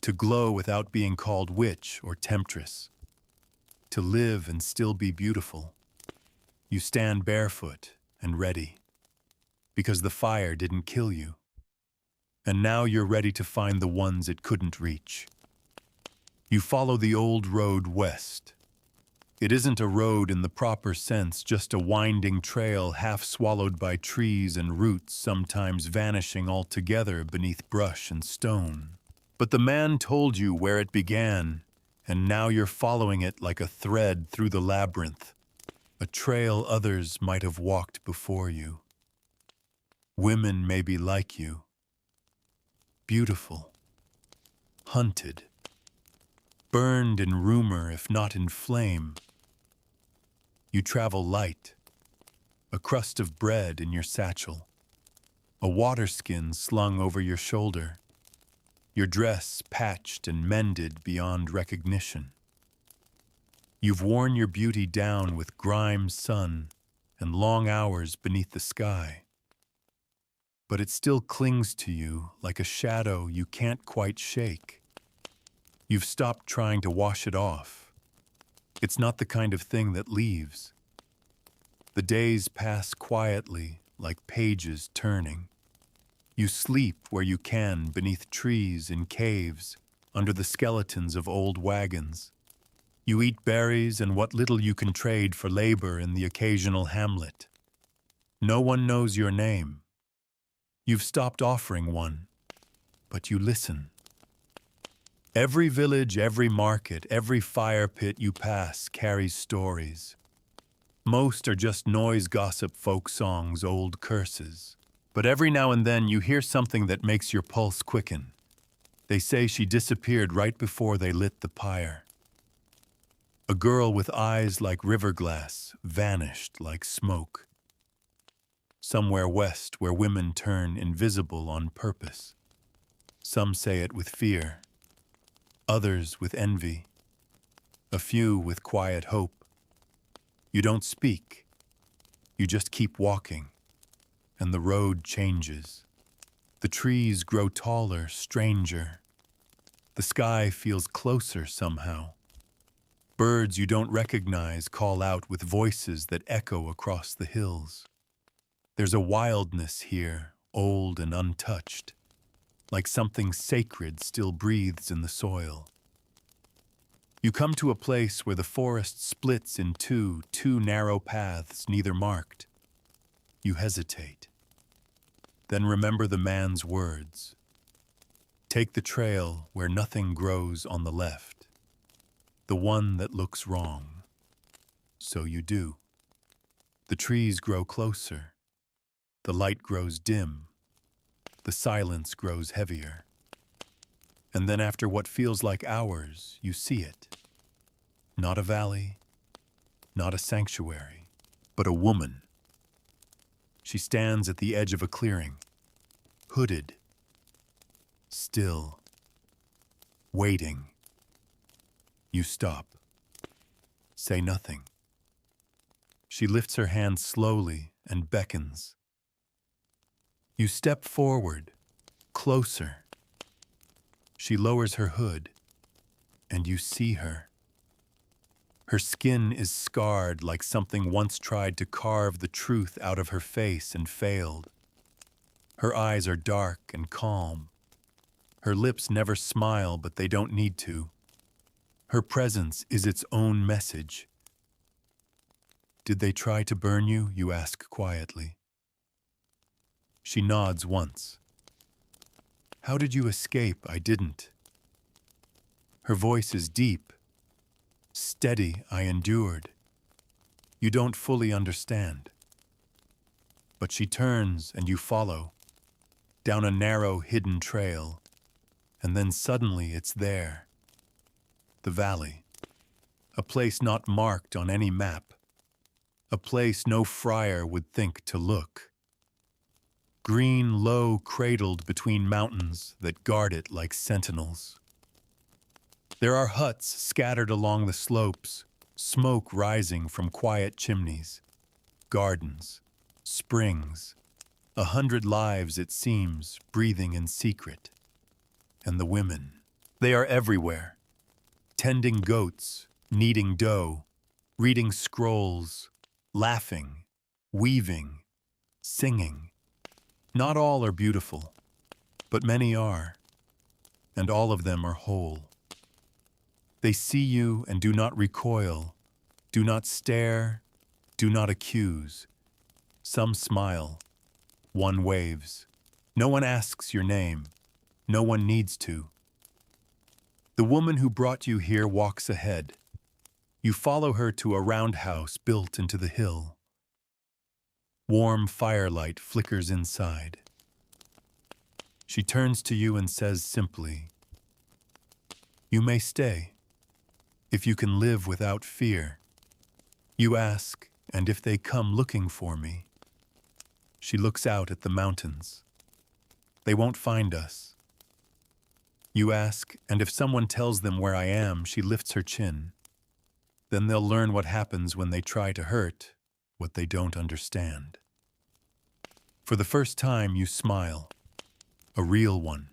To glow without being called witch or temptress. To live and still be beautiful. You stand barefoot and ready, because the fire didn't kill you. And now you're ready to find the ones it couldn't reach. You follow the old road west. It isn't a road in the proper sense, just a winding trail half swallowed by trees and roots, sometimes vanishing altogether beneath brush and stone. But the man told you where it began, and now you're following it like a thread through the labyrinth, a trail others might have walked before you. Women may be like you, beautiful, hunted, burned in rumor if not in flame. You travel light, a crust of bread in your satchel, a water skin slung over your shoulder, your dress patched and mended beyond recognition. You've worn your beauty down with grime sun and long hours beneath the sky. But it still clings to you like a shadow you can't quite shake. You've stopped trying to wash it off. It's not the kind of thing that leaves. The days pass quietly, like pages turning. You sleep where you can, beneath trees, in caves, under the skeletons of old wagons. You eat berries and what little you can trade for labor in the occasional hamlet. No one knows your name. You've stopped offering one, but you listen. Every village, every market, every fire pit you pass carries stories. Most are just noise gossip folk songs, old curses. But every now and then you hear something that makes your pulse quicken. They say she disappeared right before they lit the pyre. A girl with eyes like river glass vanished like smoke. Somewhere west where women turn invisible on purpose. Some say it with fear, others with envy, a few with quiet hope. You don't speak, you just keep walking, and the road changes. The trees grow taller, stranger. The sky feels closer somehow. Birds you don't recognize call out with voices that echo across the hills. There's a wildness here, old and untouched, like something sacred still breathes in the soil. You come to a place where the forest splits in two narrow paths, neither marked. You hesitate. Then remember the man's words. Take the trail where nothing grows on the left, the one that looks wrong. So you do. The trees grow closer. The light grows dim. The silence grows heavier. And then after what feels like hours, you see it. Not a valley, not a sanctuary, but a woman. She stands at the edge of a clearing, hooded, still, waiting. You stop. Say nothing. She lifts her hand slowly and beckons. You step forward, closer. She lowers her hood, and you see her. Her skin is scarred like something once tried to carve the truth out of her face and failed. Her eyes are dark and calm. Her lips never smile, but they don't need to. Her presence is its own message. Did they try to burn you? You ask quietly. She nods once. How did you escape? I didn't. Her voice is deep. Steady, I endured. You don't fully understand. But she turns and you follow, down a narrow hidden trail, and then suddenly it's there. The valley. A place not marked on any map. A place no friar would think to look. Green, low, cradled between mountains that guard it like sentinels. There are huts scattered along the slopes, smoke rising from quiet chimneys, gardens, springs, 100 lives, it seems, breathing in secret. And the women, they are everywhere, tending goats, kneading dough, reading scrolls, laughing, weaving, singing. Not all are beautiful, but many are, and all of them are whole. They see you and do not recoil, do not stare, do not accuse. Some smile, one waves. No one asks your name, no one needs to. The woman who brought you here walks ahead. You follow her to a roundhouse built into the hill. Warm firelight flickers inside. She turns to you and says simply, "You may stay, if you can live without fear." You ask, "And if they come looking for me?" She looks out at the mountains. "They won't find us." You ask, "And if someone tells them where I am?" She lifts her chin. "Then they'll learn what happens when they try to hurt what they don't understand." For the first time, you smile. A real one.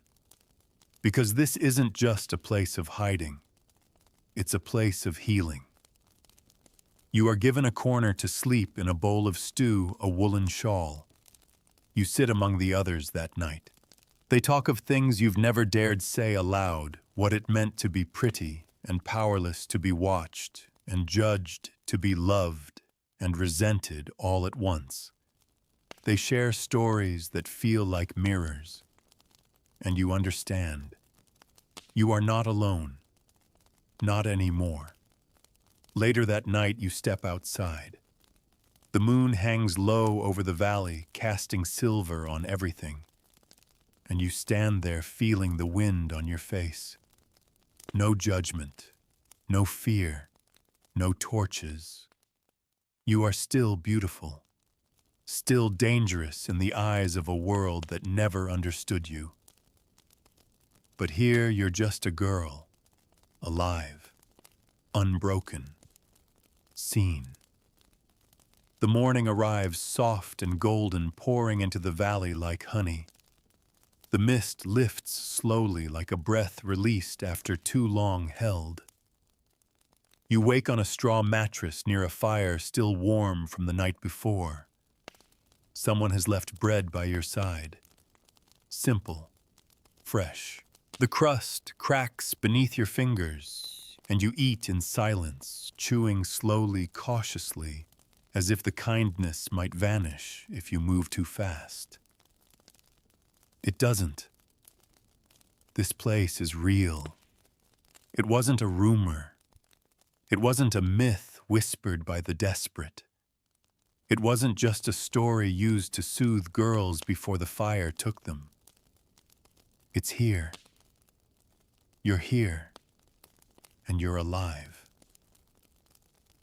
Because this isn't just a place of hiding. It's a place of healing. You are given a corner to sleep in, a bowl of stew, a woolen shawl. You sit among the others that night. They talk of things you've never dared say aloud, what it meant to be pretty and powerless to be watched and judged, to be loved and resented all at once. They share stories that feel like mirrors. And you understand. You are not alone. Not anymore. Later that night, you step outside. The moon hangs low over the valley, casting silver on everything. And you stand there feeling the wind on your face. No judgment, no fear, no torches. You are still beautiful, still dangerous in the eyes of a world that never understood you. But here you're just a girl, alive, unbroken, seen. The morning arrives soft and golden, pouring into the valley like honey. The mist lifts slowly like a breath released after too long held. You wake on a straw mattress near a fire still warm from the night before. Someone has left bread by your side. Simple, fresh. The crust cracks beneath your fingers, and you eat in silence, chewing slowly, cautiously, as if the kindness might vanish if you move too fast. It doesn't. This place is real. It wasn't a rumor. It wasn't a myth whispered by the desperate. It wasn't just a story used to soothe girls before the fire took them. It's here. You're here, and you're alive.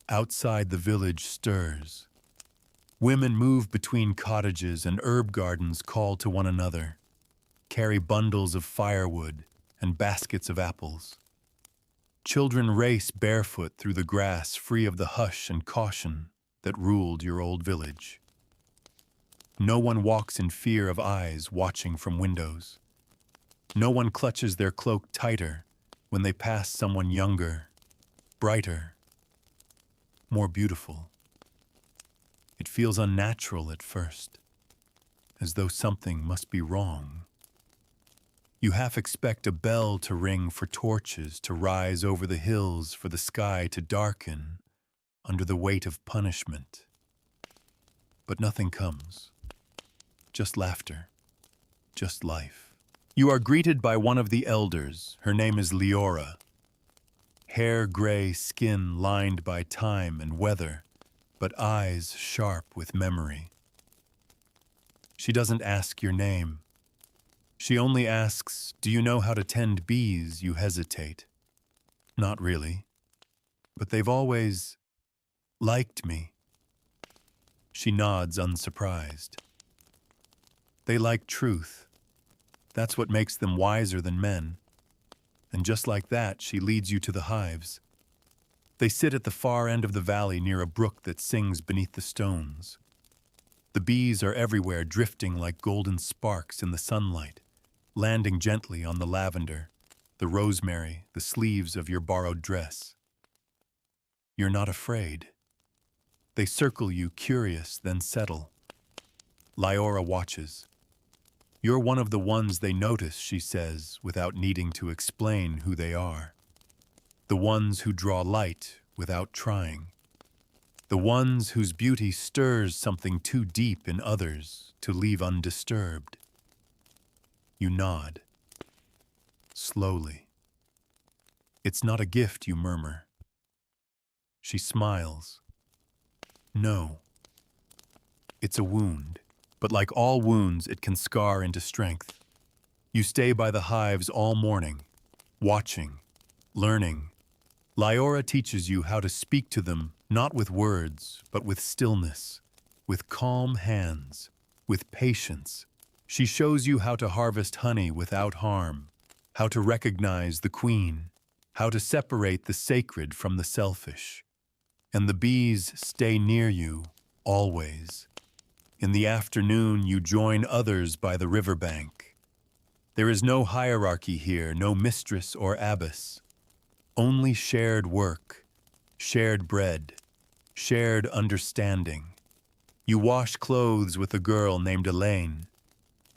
Outside, the village stirs. Women move between cottages, and herb gardens call to one another, carry bundles of firewood and baskets of apples. Children race barefoot through the grass, free of the hush and caution that ruled your old village. No one walks in fear of eyes watching from windows. No one clutches their cloak tighter when they pass someone younger, brighter, more beautiful. It feels unnatural at first, as though something must be wrong. You half expect a bell to ring for torches to rise over the hills, for the sky to darken under the weight of punishment. But nothing comes. Just laughter. Just life. You are greeted by one of the elders. Her name is Leora. Hair gray, skin lined by time and weather, but eyes sharp with memory. She doesn't ask your name. She only asks, "Do you know how to tend bees?" You hesitate. Not really. But they've always liked me. She nods, unsurprised. They like truth. That's what makes them wiser than men. And just like that, she leads you to the hives. They sit at the far end of the valley near a brook that sings beneath the stones. The bees are everywhere, drifting like golden sparks in the sunlight, landing gently on the lavender, the rosemary, the sleeves of your borrowed dress. You're not afraid. They circle you, curious, then settle. Lyora watches. You're one of the ones they notice, she says, without needing to explain who they are. The ones who draw light without trying. The ones whose beauty stirs something too deep in others to leave undisturbed. You nod. Slowly. It's not a gift, you murmur. She smiles. No. It's a wound. But like all wounds, it can scar into strength. You stay by the hives all morning, watching, learning. Lyora teaches you how to speak to them, not with words, but with stillness, with calm hands, with patience. She shows you how to harvest honey without harm, how to recognize the queen, how to separate the sacred from the selfish. And the bees stay near you, always. In the afternoon, you join others by the riverbank. There is no hierarchy here, no mistress or abbess. Only shared work, shared bread, shared understanding. You wash clothes with a girl named Elaine.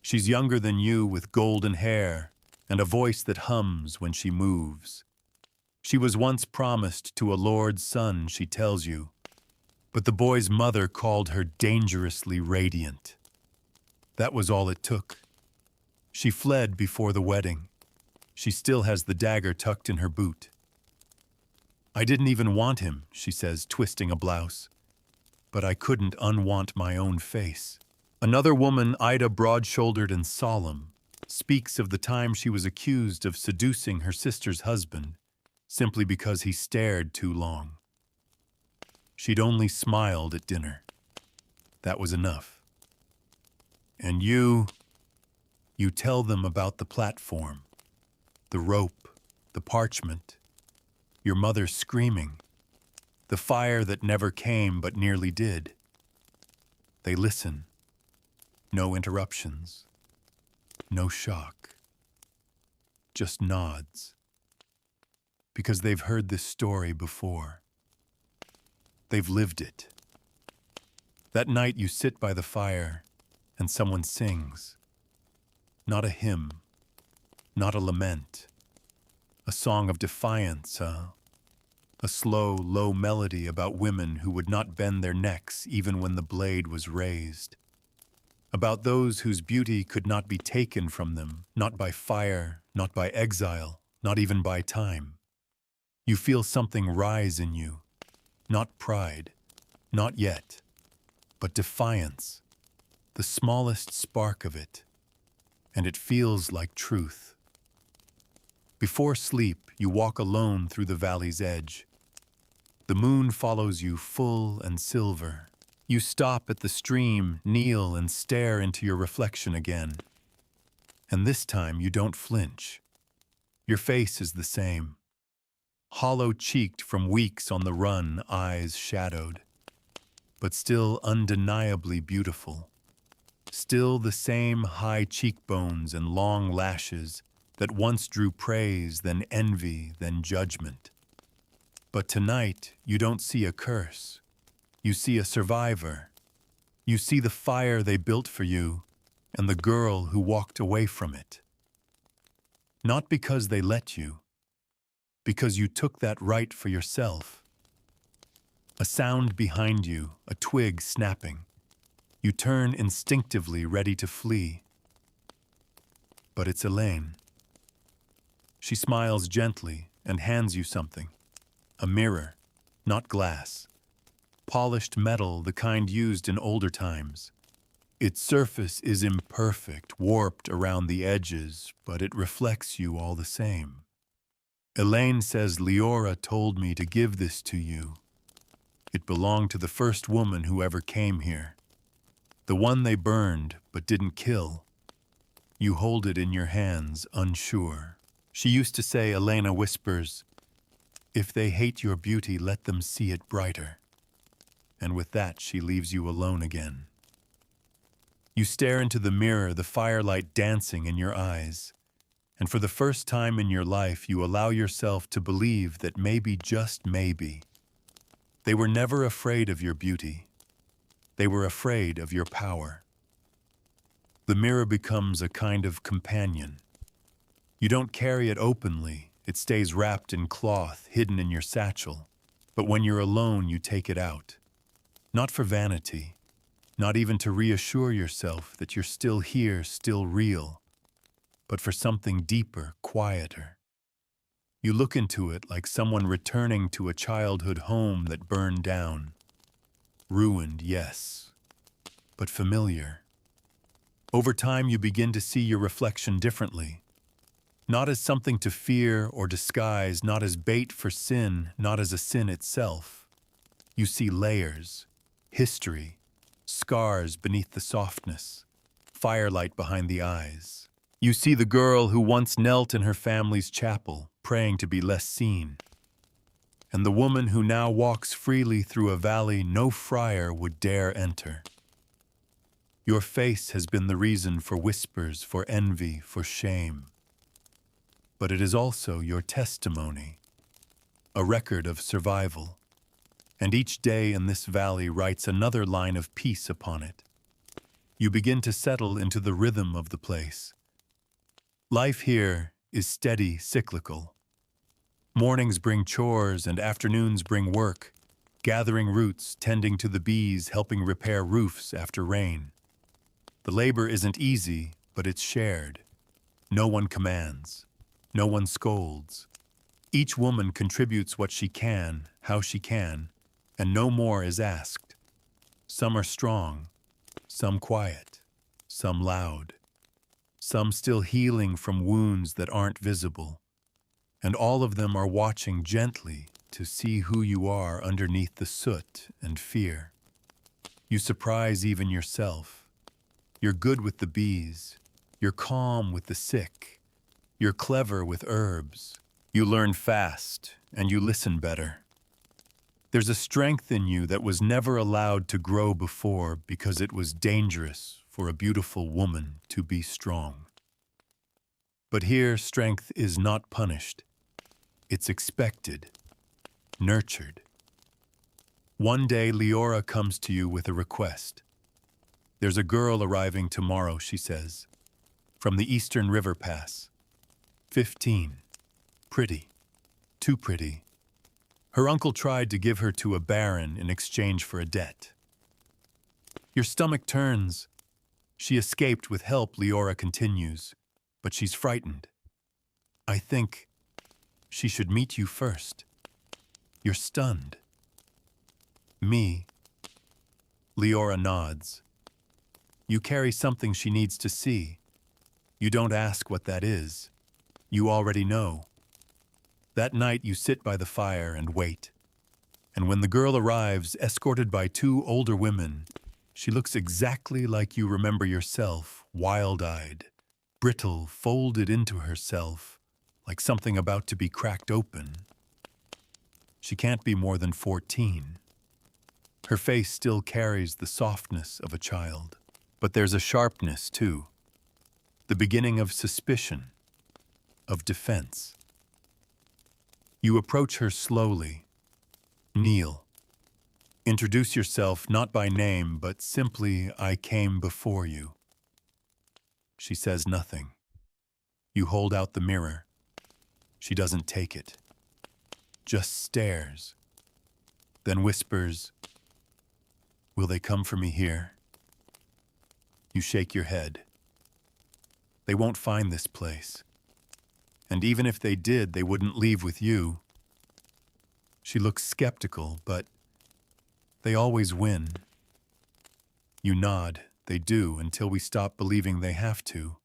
She's younger than you, with golden hair and a voice that hums when she moves. She was once promised to a lord's son, she tells you. But the boy's mother called her dangerously radiant. That was all it took. She fled before the wedding. She still has the dagger tucked in her boot. I didn't even want him, she says, twisting a blouse. But I couldn't unwant my own face. Another woman, Ida, broad-shouldered and solemn, speaks of the time she was accused of seducing her sister's husband simply because he stared too long. She'd only smiled at dinner. That was enough. And you tell them about the platform, the rope, the parchment, your mother screaming, the fire that never came but nearly did. They listen. No interruptions. No shock. Just nods. Because they've heard this story before. They've lived it. That night you sit by the fire and someone sings. Not a hymn, not a lament, a song of defiance, a a slow, low melody about women who would not bend their necks even when the blade was raised, about those whose beauty could not be taken from them, not by fire, not by exile, not even by time. You feel something rise in you, not pride, not yet, but defiance, the smallest spark of it, and it feels like truth. Before sleep, you walk alone through the valley's edge. The moon follows you full and silver. You stop at the stream, kneel, and stare into your reflection again. And this time you don't flinch. Your face is the same. Hollow-cheeked from weeks on the run, eyes shadowed, but still undeniably beautiful. Still the same high cheekbones and long lashes that once drew praise, then envy, then judgment. But tonight, you don't see a curse. You see a survivor. You see the fire they built for you and the girl who walked away from it. Not because they let you, because you took that right for yourself. A sound behind you, a twig snapping. You turn instinctively, ready to flee. But it's Elaine. She smiles gently and hands you something. A mirror, not glass. Polished metal, the kind used in older times. Its surface is imperfect, warped around the edges, but it reflects you all the same. Elaine says Leora told me to give this to you. It belonged to the first woman who ever came here. The one they burned, but didn't kill. You hold it in your hands, unsure. She used to say, Elena whispers, "If they hate your beauty, let them see it brighter." And with that, she leaves you alone again. You stare into the mirror, the firelight dancing in your eyes. And for the first time in your life, you allow yourself to believe that maybe, just maybe, they were never afraid of your beauty. They were afraid of your power. The mirror becomes a kind of companion. You don't carry it openly. It stays wrapped in cloth, hidden in your satchel. But when you're alone, you take it out. Not for vanity, not even to reassure yourself that you're still here, still real, but for something deeper, quieter. You look into it like someone returning to a childhood home that burned down. Ruined, yes, but familiar. Over time, you begin to see your reflection differently. Not as something to fear or disguise, not as bait for sin, not as a sin itself. You see layers, history, scars beneath the softness, firelight behind the eyes. You see the girl who once knelt in her family's chapel, praying to be less seen, and the woman who now walks freely through a valley no friar would dare enter. Your face has been the reason for whispers, for envy, for shame. But it is also your testimony, a record of survival. And each day in this valley writes another line of peace upon it. You begin to settle into the rhythm of the place. Life here is steady, cyclical. Mornings bring chores and afternoons bring work, gathering roots, tending to the bees, helping repair roofs after rain. The labor isn't easy, but it's shared. No one commands. No one scolds. Each woman contributes what she can, how she can, and no more is asked. Some are strong, some quiet, some loud, some still healing from wounds that aren't visible, and all of them are watching gently to see who you are underneath the soot and fear. You surprise even yourself. You're good with the bees. You're calm with the sick. You're clever with herbs. You learn fast, and you listen better. There's a strength in you that was never allowed to grow before because it was dangerous for a beautiful woman to be strong. But here, strength is not punished. It's expected, nurtured. One day, Leora comes to you with a request. There's a girl arriving tomorrow, she says, from the Eastern River Pass. 15. Pretty. Too pretty. Her uncle tried to give her to a baron in exchange for a debt. Your stomach turns. She escaped with help, Leora continues, but she's frightened. I think she should meet you first. You're stunned. Me. Leora nods. You carry something she needs to see. You don't ask what that is. You already know. That night you sit by the fire and wait. And when the girl arrives, escorted by two older women, she looks exactly like you remember yourself, wild-eyed, brittle, folded into herself, like something about to be cracked open. She can't be more than 14. Her face still carries the softness of a child, but there's a sharpness, too. The beginning of suspicion, of defense. You approach her slowly. Kneel. Introduce yourself not by name, but simply, I came before you. She says nothing. You hold out the mirror. She doesn't take it. Just stares. Then whispers, will they come for me here? You shake your head. They won't find this place. And even if they did, they wouldn't leave with you. She looks skeptical, but they always win. You nod, they do, until we stop believing they have to.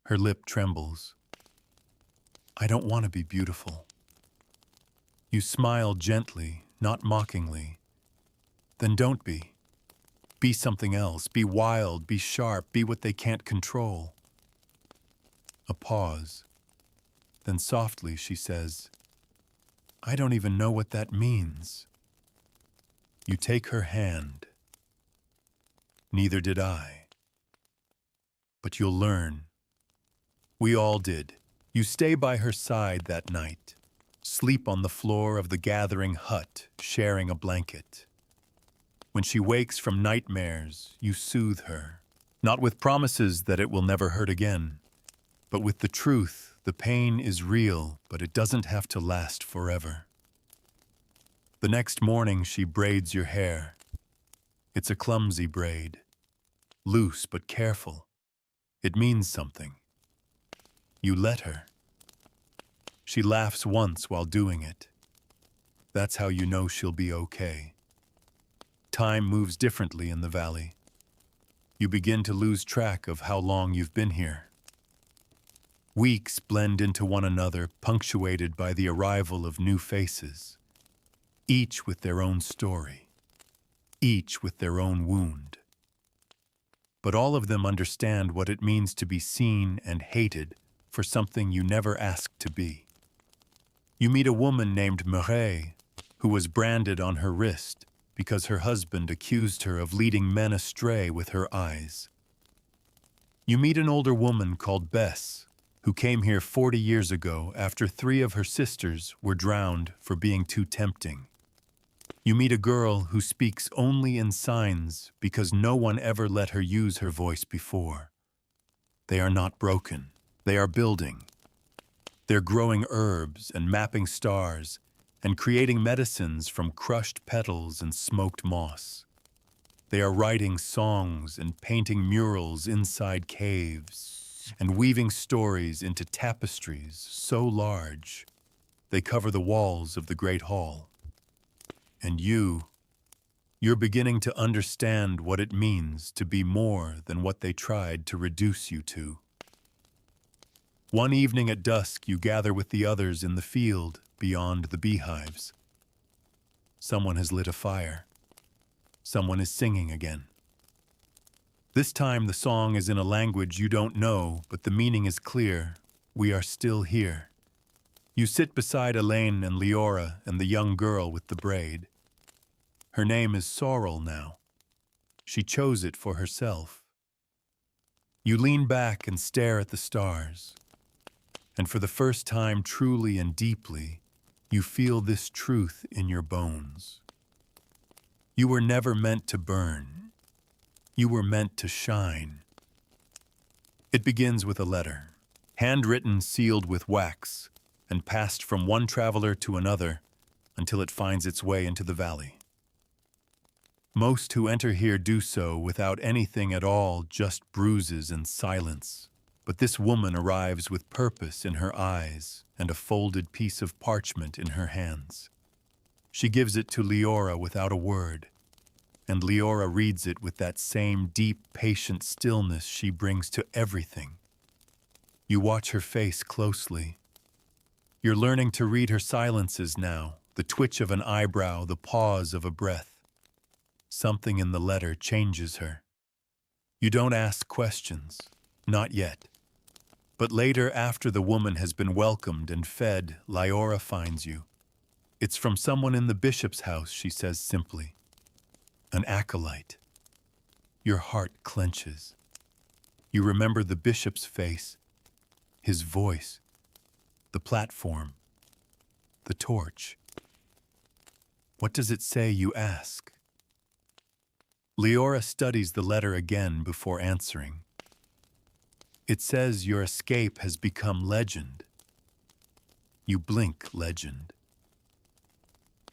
Her lip trembles. I don't want to be beautiful. You smile gently, not mockingly. Then don't be. Be something else. Be wild, be sharp, be what they can't control. A pause. Then softly she says, I don't even know what that means. You take her hand. Neither did I. But you'll learn. We all did. You stay by her side that night. Sleep on the floor of the gathering hut, sharing a blanket. When she wakes from nightmares, you soothe her. Not with promises that it will never hurt again, but with the truth, the pain is real, but it doesn't have to last forever. The next morning, she braids your hair. It's a clumsy braid. Loose but careful. It means something. You let her. She laughs once while doing it. That's how you know she'll be okay. Time moves differently in the valley. You begin to lose track of how long you've been here. Weeks blend into one another, punctuated by the arrival of new faces, each with their own story, each with their own wound. But all of them understand what it means to be seen and hated for something you never asked to be. You meet a woman named Mireille, who was branded on her wrist because her husband accused her of leading men astray with her eyes. You meet an older woman called Bess, who came here 40 years ago after 3 of her sisters were drowned for being too tempting. You meet a girl who speaks only in signs because no one ever let her use her voice before. They are not broken. They are building. They're growing herbs and mapping stars and creating medicines from crushed petals and smoked moss. They are writing songs and painting murals inside caves and weaving stories into tapestries so large they cover the walls of the Great Hall. And you're beginning to understand what it means to be more than what they tried to reduce you to. One evening at dusk, you gather with the others in the field beyond the beehives. Someone has lit a fire. Someone is singing again. This time the song is in a language you don't know, but the meaning is clear. We are still here. You sit beside Elaine and Leora and the young girl with the braid. Her name is Sorrel now. She chose it for herself. You lean back and stare at the stars. And for the first time, truly and deeply, you feel this truth in your bones. You were never meant to burn. You were meant to shine. It begins with a letter, handwritten, sealed with wax, and passed from one traveler to another, until it finds its way into the valley. Most who enter here do so without anything at all, just bruises and silence. But this woman arrives with purpose in her eyes and a folded piece of parchment in her hands. She gives it to Leora without a word, and Leora reads it with that same deep, patient stillness she brings to everything. You watch her face closely. You're learning to read her silences now, the twitch of an eyebrow, the pause of a breath. Something in the letter changes her. You don't ask questions, not yet. But later, after the woman has been welcomed and fed, Leora finds you. It's from someone in the bishop's house, she says simply. An acolyte. Your heart clenches. You remember the bishop's face, his voice, the platform, the torch. What does it say, you ask? Leora studies the letter again before answering. It says your escape has become legend. You blink, legend.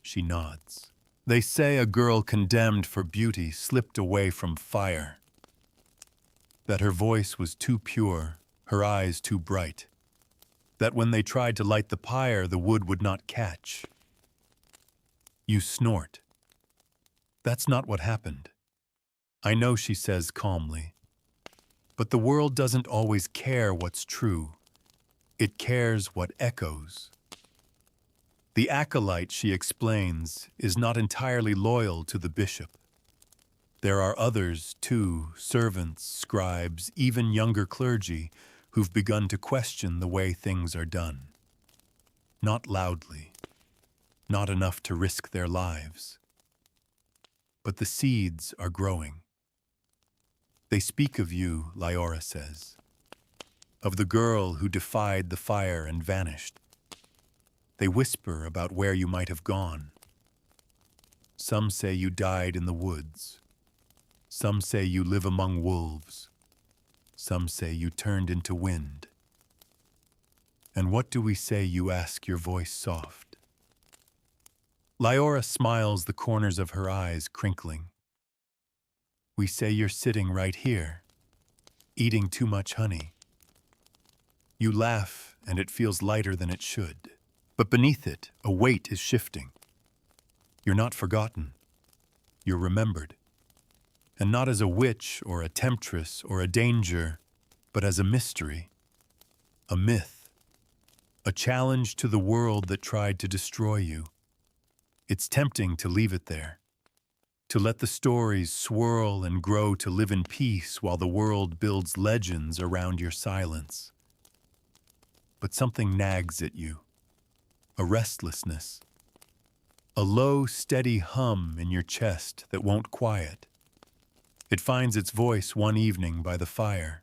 She nods. They say a girl condemned for beauty slipped away from fire. That her voice was too pure, her eyes too bright. That when they tried to light the pyre, the wood would not catch. You snort. That's not what happened. I know, she says calmly. But the world doesn't always care what's true. It cares what echoes. The acolyte, she explains, is not entirely loyal to the bishop. There are others, too, servants, scribes, even younger clergy, who've begun to question the way things are done. Not loudly, not enough to risk their lives. But the seeds are growing. They speak of you, Leora says, of the girl who defied the fire and vanished. They whisper about where you might have gone. Some say you died in the woods. Some say you live among wolves. Some say you turned into wind. And what do we say, you ask, your voice soft? Leora smiles, the corners of her eyes crinkling. We say you're sitting right here, eating too much honey. You laugh, and it feels lighter than it should. But beneath it, a weight is shifting. You're not forgotten. You're remembered. And not as a witch or a temptress or a danger, but as a mystery, a myth, a challenge to the world that tried to destroy you. It's tempting to leave it there, to let the stories swirl and grow to live in peace while the world builds legends around your silence. But something nags at you. A restlessness, a low, steady hum in your chest that won't quiet. It finds its voice one evening by the fire.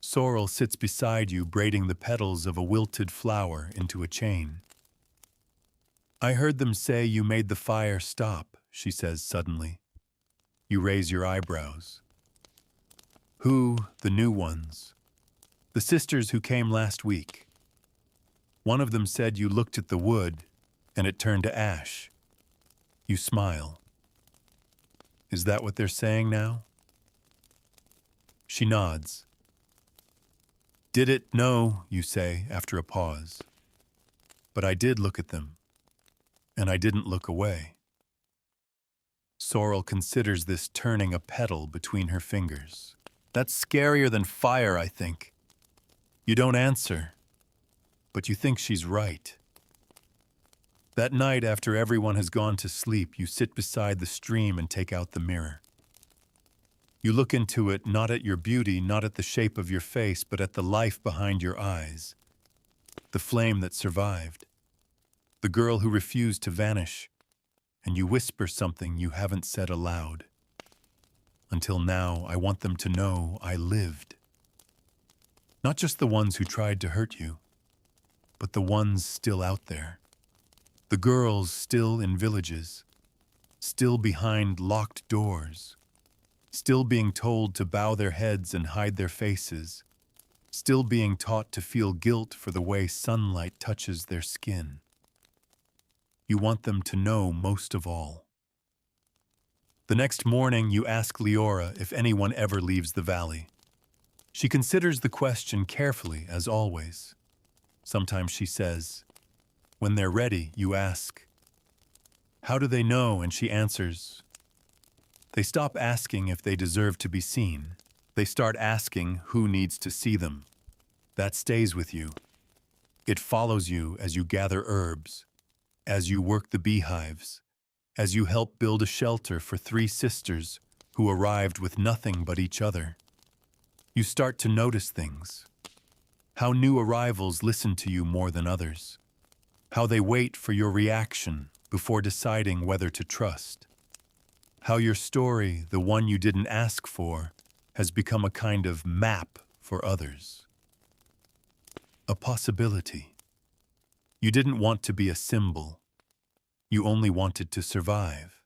Sorrel sits beside you, braiding the petals of a wilted flower into a chain. I heard them say you made the fire stop, she says suddenly. You raise your eyebrows. Who, the new ones? The sisters who came last week. One of them said you looked at the wood, and it turned to ash. You smile. Is that what they're saying now? She nods. Did it? No, you say, after a pause. But I did look at them, and I didn't look away. Sorrel considers this turning a petal between her fingers. That's scarier than fire, I think. You don't answer. But you think she's right. That night, after everyone has gone to sleep, you sit beside the stream and take out the mirror. You look into it, not at your beauty, not at the shape of your face, but at the life behind your eyes. The flame that survived. The girl who refused to vanish. And you whisper something you haven't said aloud. Until now, I want them to know I lived. Not just the ones who tried to hurt you, but the ones still out there. The girls still in villages, still behind locked doors, still being told to bow their heads and hide their faces, still being taught to feel guilt for the way sunlight touches their skin. You want them to know most of all. The next morning, you ask Leora if anyone ever leaves the valley. She considers the question carefully, as always. Sometimes she says, when they're ready, you ask, how do they know? And she answers, they stop asking if they deserve to be seen. They start asking who needs to see them. That stays with you. It follows you as you gather herbs, as you work the beehives, as you help build a shelter for 3 sisters who arrived with nothing but each other. You start to notice things. How new arrivals listen to you more than others. How they wait for your reaction before deciding whether to trust. How your story, the one you didn't ask for, has become a kind of map for others. A possibility. You didn't want to be a symbol. You only wanted to survive.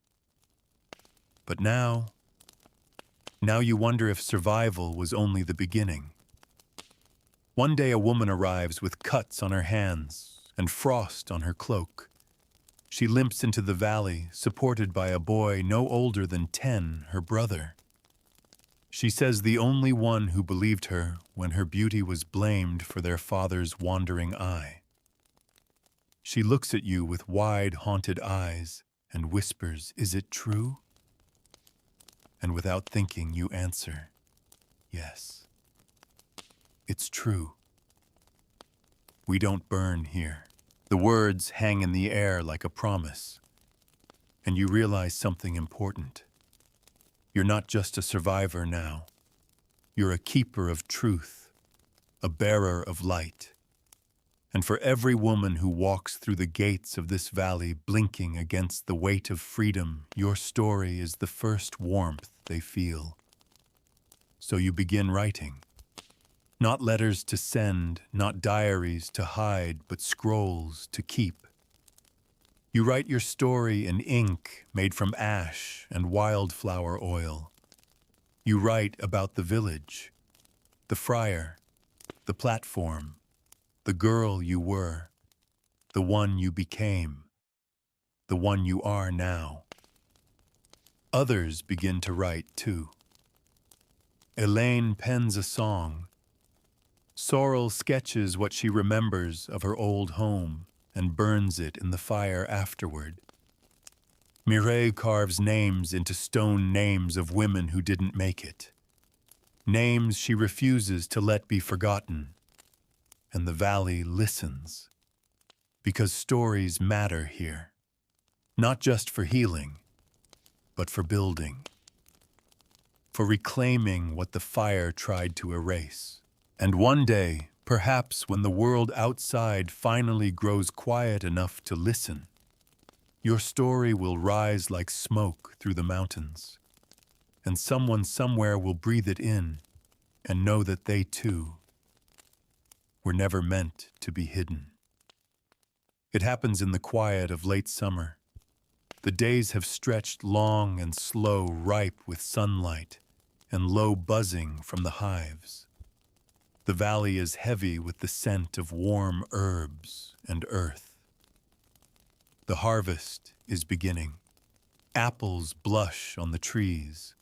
But now you wonder if survival was only the beginning. One day a woman arrives with cuts on her hands and frost on her cloak. She limps into the valley, supported by a boy no older than 10, her brother. She says the only one who believed her when her beauty was blamed for their father's wandering eye. She looks at you with wide, haunted eyes and whispers, "Is it true?" And without thinking, you answer, "Yes, it's true. We don't burn here." The words hang in the air like a promise, and you realize something important. You're not just a survivor now. You're a keeper of truth, a bearer of light. And for every woman who walks through the gates of this valley blinking against the weight of freedom, your story is the first warmth they feel. So you begin writing. Not letters to send, not diaries to hide, but scrolls to keep. You write your story in ink made from ash and wildflower oil. You write about the village, the friar, the platform, the girl you were, the one you became, the one you are now. Others begin to write too. Elaine pens a song. Sorrel sketches what she remembers of her old home and burns it in the fire afterward. Mireille carves names into stone names of women who didn't make it. Names she refuses to let be forgotten. And the valley listens. Because stories matter here. Not just for healing, but for building. For reclaiming what the fire tried to erase. And one day, perhaps when the world outside finally grows quiet enough to listen, your story will rise like smoke through the mountains, and someone somewhere will breathe it in and know that they too were never meant to be hidden. It happens in the quiet of late summer. The days have stretched long and slow, ripe with sunlight and low buzzing from the hives. The valley is heavy with the scent of warm herbs and earth. The harvest is beginning. Apples blush on the trees.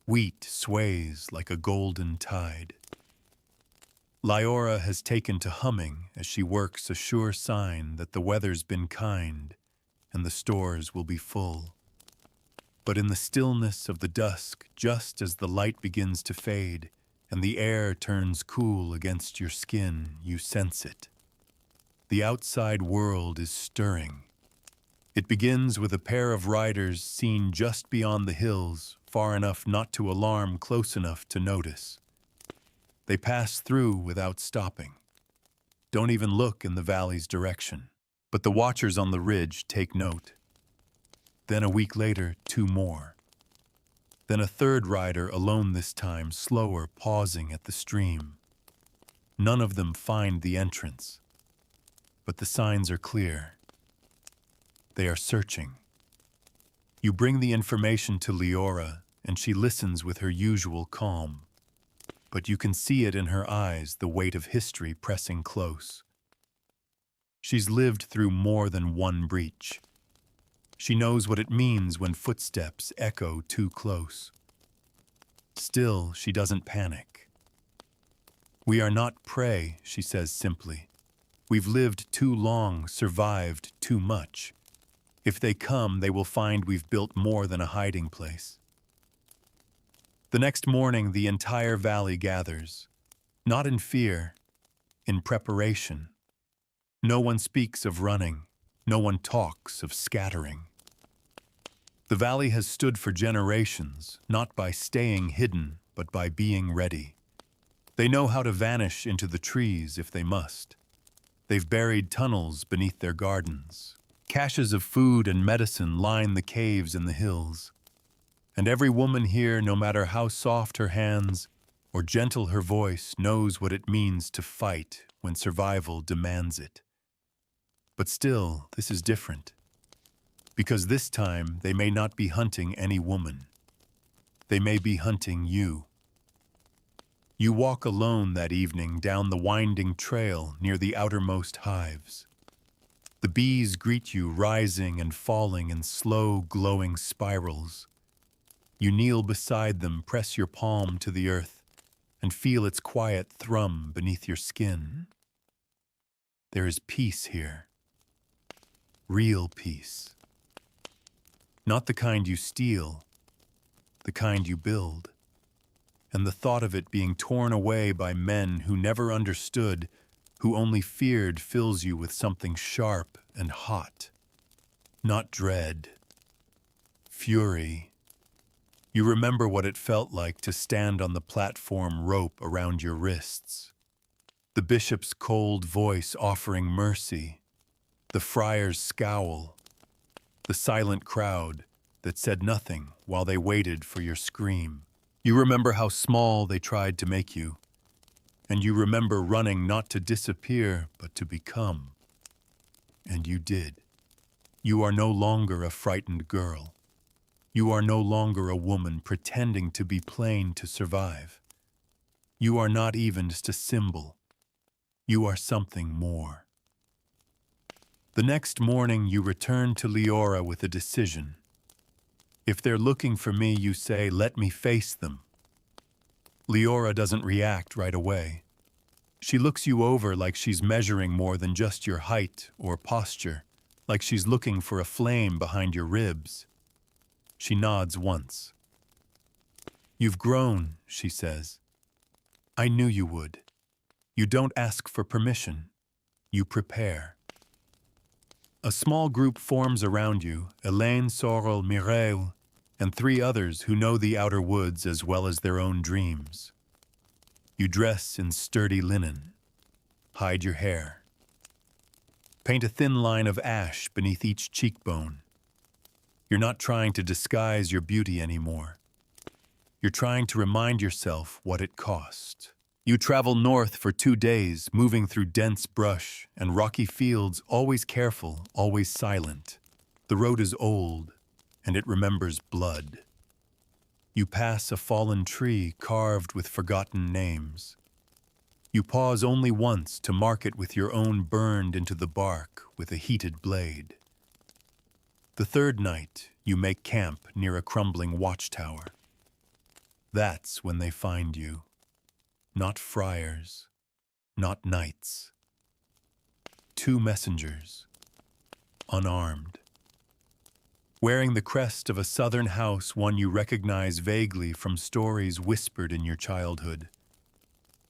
Wheat sways like a golden tide. Leora has taken to humming as she works a sure sign that the weather's been kind and the stores will be full. But in the stillness of the dusk, just as the light begins to fade, and the air turns cool against your skin, you sense it. The outside world is stirring. It begins with a pair of riders seen just beyond the hills, far enough not to alarm, close enough to notice. They pass through without stopping. Don't even look in the valley's direction. But the watchers on the ridge take note. Then a week later, 2 more. Then a 3rd rider, alone this time, slower, pausing at the stream. None of them find the entrance, but the signs are clear. They are searching. You bring the information to Leora, and she listens with her usual calm. But you can see it in her eyes, the weight of history pressing close. She's lived through more than one breach. She knows what it means when footsteps echo too close. Still, she doesn't panic. "We are not prey," she says simply. "We've lived too long, survived too much. If they come, they will find we've built more than a hiding place." The next morning, the entire valley gathers, not in fear, in preparation. No one speaks of running. No one talks of scattering. The valley has stood for generations, not by staying hidden, but by being ready. They know how to vanish into the trees if they must. They've buried tunnels beneath their gardens. Caches of food and medicine line the caves in the hills. And every woman here, no matter how soft her hands or gentle her voice, knows what it means to fight when survival demands it. But still, this is different. Because this time, they may not be hunting any woman. They may be hunting you. You walk alone that evening down the winding trail near the outermost hives. The bees greet you, rising and falling in slow, glowing spirals. You kneel beside them, press your palm to the earth, and feel its quiet thrum beneath your skin. There is peace here. Real peace. Not the kind you steal, the kind you build. And the thought of it being torn away by men who never understood, who only feared, fills you with something sharp and hot. Not dread. Fury. You remember what it felt like to stand on the platform, rope around your wrists. The bishop's cold voice offering mercy. The friar's scowl. The silent crowd that said nothing while they waited for your scream. You remember how small they tried to make you. And you remember running not to disappear, but to become. And you did. You are no longer a frightened girl. You are no longer a woman pretending to be plain to survive. You are not even just a symbol. You are something more. The next morning, you return to Leora with a decision. If they're looking for me, you say, "Let me face them." Leora doesn't react right away. She looks you over like she's measuring more than just your height or posture, like she's looking for a flame behind your ribs. She nods once. "You've grown," she says. "I knew you would. You don't ask for permission. You prepare." A small group forms around you, Elaine, Sorrel, Mireille, and 3 others who know the outer woods as well as their own dreams. You dress in sturdy linen. Hide your hair. Paint a thin line of ash beneath each cheekbone. You're not trying to disguise your beauty anymore. You're trying to remind yourself what it cost. You travel north for 2 days, moving through dense brush and rocky fields, always careful, always silent. The road is old, and it remembers blood. You pass a fallen tree carved with forgotten names. You pause only once to mark it with your own burned into the bark with a heated blade. The 3rd night, you make camp near a crumbling watchtower. That's when they find you. Not friars, not knights. 2 messengers, unarmed. Wearing the crest of a southern house, one you recognize vaguely from stories whispered in your childhood.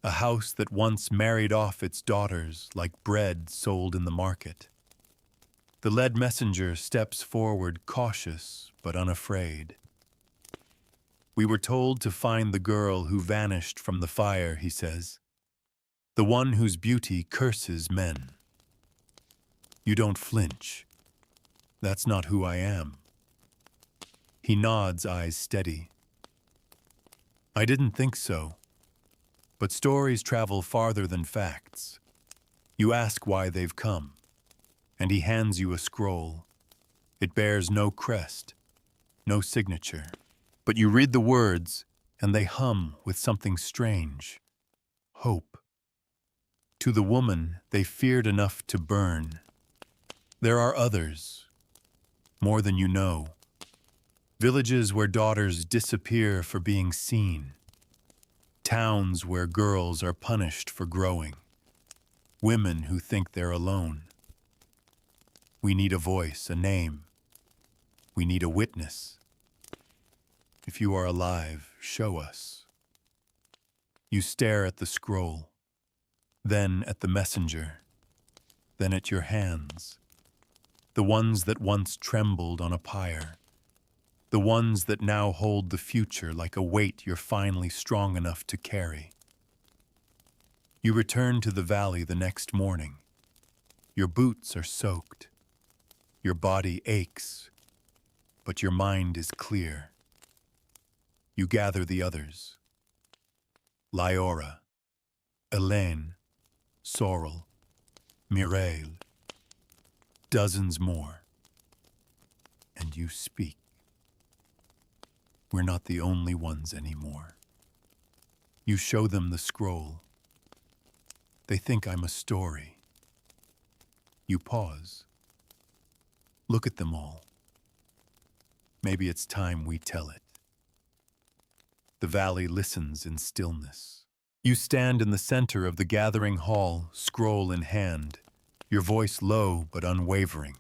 A house that once married off its daughters like bread sold in the market. The lead messenger steps forward, cautious but unafraid. "We were told to find the girl who vanished from the fire," he says. "The one whose beauty curses men." You don't flinch. "That's not who I am." He nods, eyes steady. "I didn't think so. But stories travel farther than facts. You ask why they've come, and he hands you a scroll. It bears no crest, no signature. But you read the words, and they hum with something strange. Hope. To the woman, they feared enough to burn. There are others, more than you know. Villages where daughters disappear for being seen. Towns where girls are punished for growing. Women who think they're alone. We need a voice, a name. We need a witness. If you are alive, show us. You stare at the scroll, then at the messenger, then at your hands, the ones that once trembled on a pyre, the ones that now hold the future like a weight you're finally strong enough to carry. You return to the valley the next morning. Your boots are soaked. Your body aches, but your mind is clear. You gather the others. Lyora, Elaine, Sorrel, Mireille, dozens more. And you speak. We're not the only ones anymore. You show them the scroll. They think I'm a story. You pause. Look at them all. Maybe it's time we tell it. The valley listens in stillness. You stand in the center of the gathering hall, scroll in hand, your voice low but unwavering.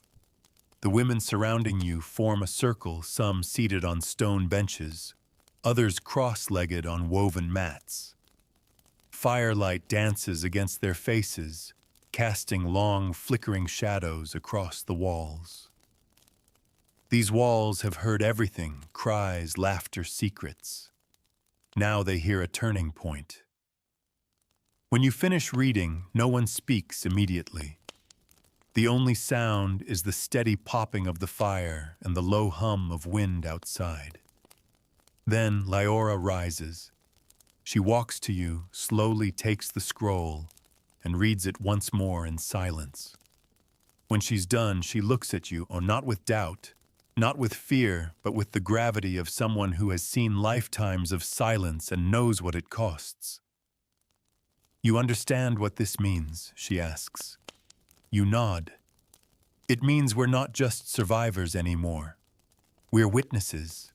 The women surrounding you form a circle, some seated on stone benches, others cross-legged on woven mats. Firelight dances against their faces, casting long, flickering shadows across the walls. These walls have heard everything, cries, laughter, secrets. Now they hear a turning point. When you finish reading, no one speaks immediately. The only sound is the steady popping of the fire and the low hum of wind outside. Then Lyora rises. She walks to you, slowly takes the scroll, and reads it once more in silence. When she's done, she looks at you, not with doubt, not with fear, but with the gravity of someone who has seen lifetimes of silence and knows what it costs. You understand what this means, she asks. You nod. It means we're not just survivors anymore. We're witnesses.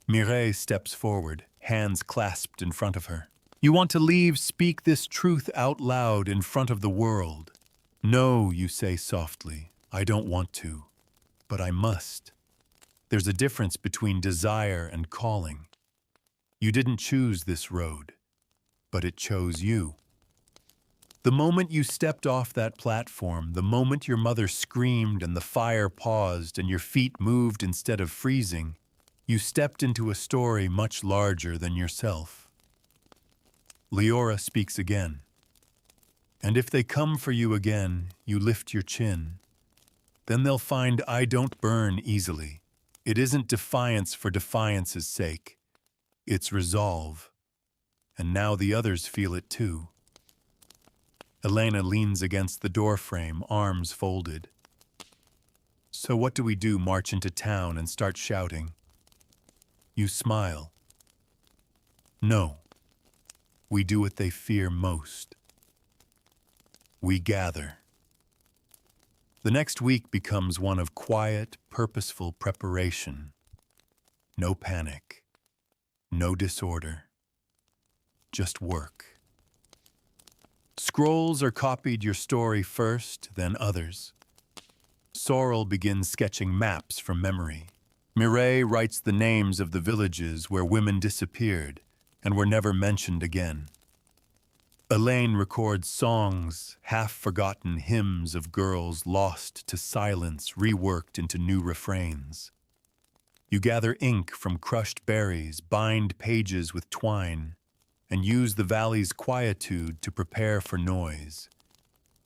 Mireille steps forward, hands clasped in front of her. You want to leave, speak this truth out loud in front of the world. No, you say softly, I don't want to, but I must. There's a difference between desire and calling. You didn't choose this road, but it chose you. The moment you stepped off that platform, the moment your mother screamed and the fire paused and your feet moved instead of freezing, you stepped into a story much larger than yourself. Lyora speaks again. And if they come for you again, you lift your chin. Then they'll find I don't burn easily. It isn't defiance for defiance's sake. It's resolve. And now the others feel it too. Elena leans against the doorframe, arms folded. So what do we do, march into town and start shouting? You smile. No. We do what they fear most. We gather. The next week becomes one of quiet, purposeful preparation. No panic. No disorder. Just work. Scrolls are copied your story first, then others. Sorrel begins sketching maps from memory. Mireille writes the names of the villages where women disappeared and were never mentioned again. Elaine records songs, half-forgotten hymns of girls lost to silence, reworked into new refrains. You gather ink from crushed berries, bind pages with twine, and use the valley's quietude to prepare for noise,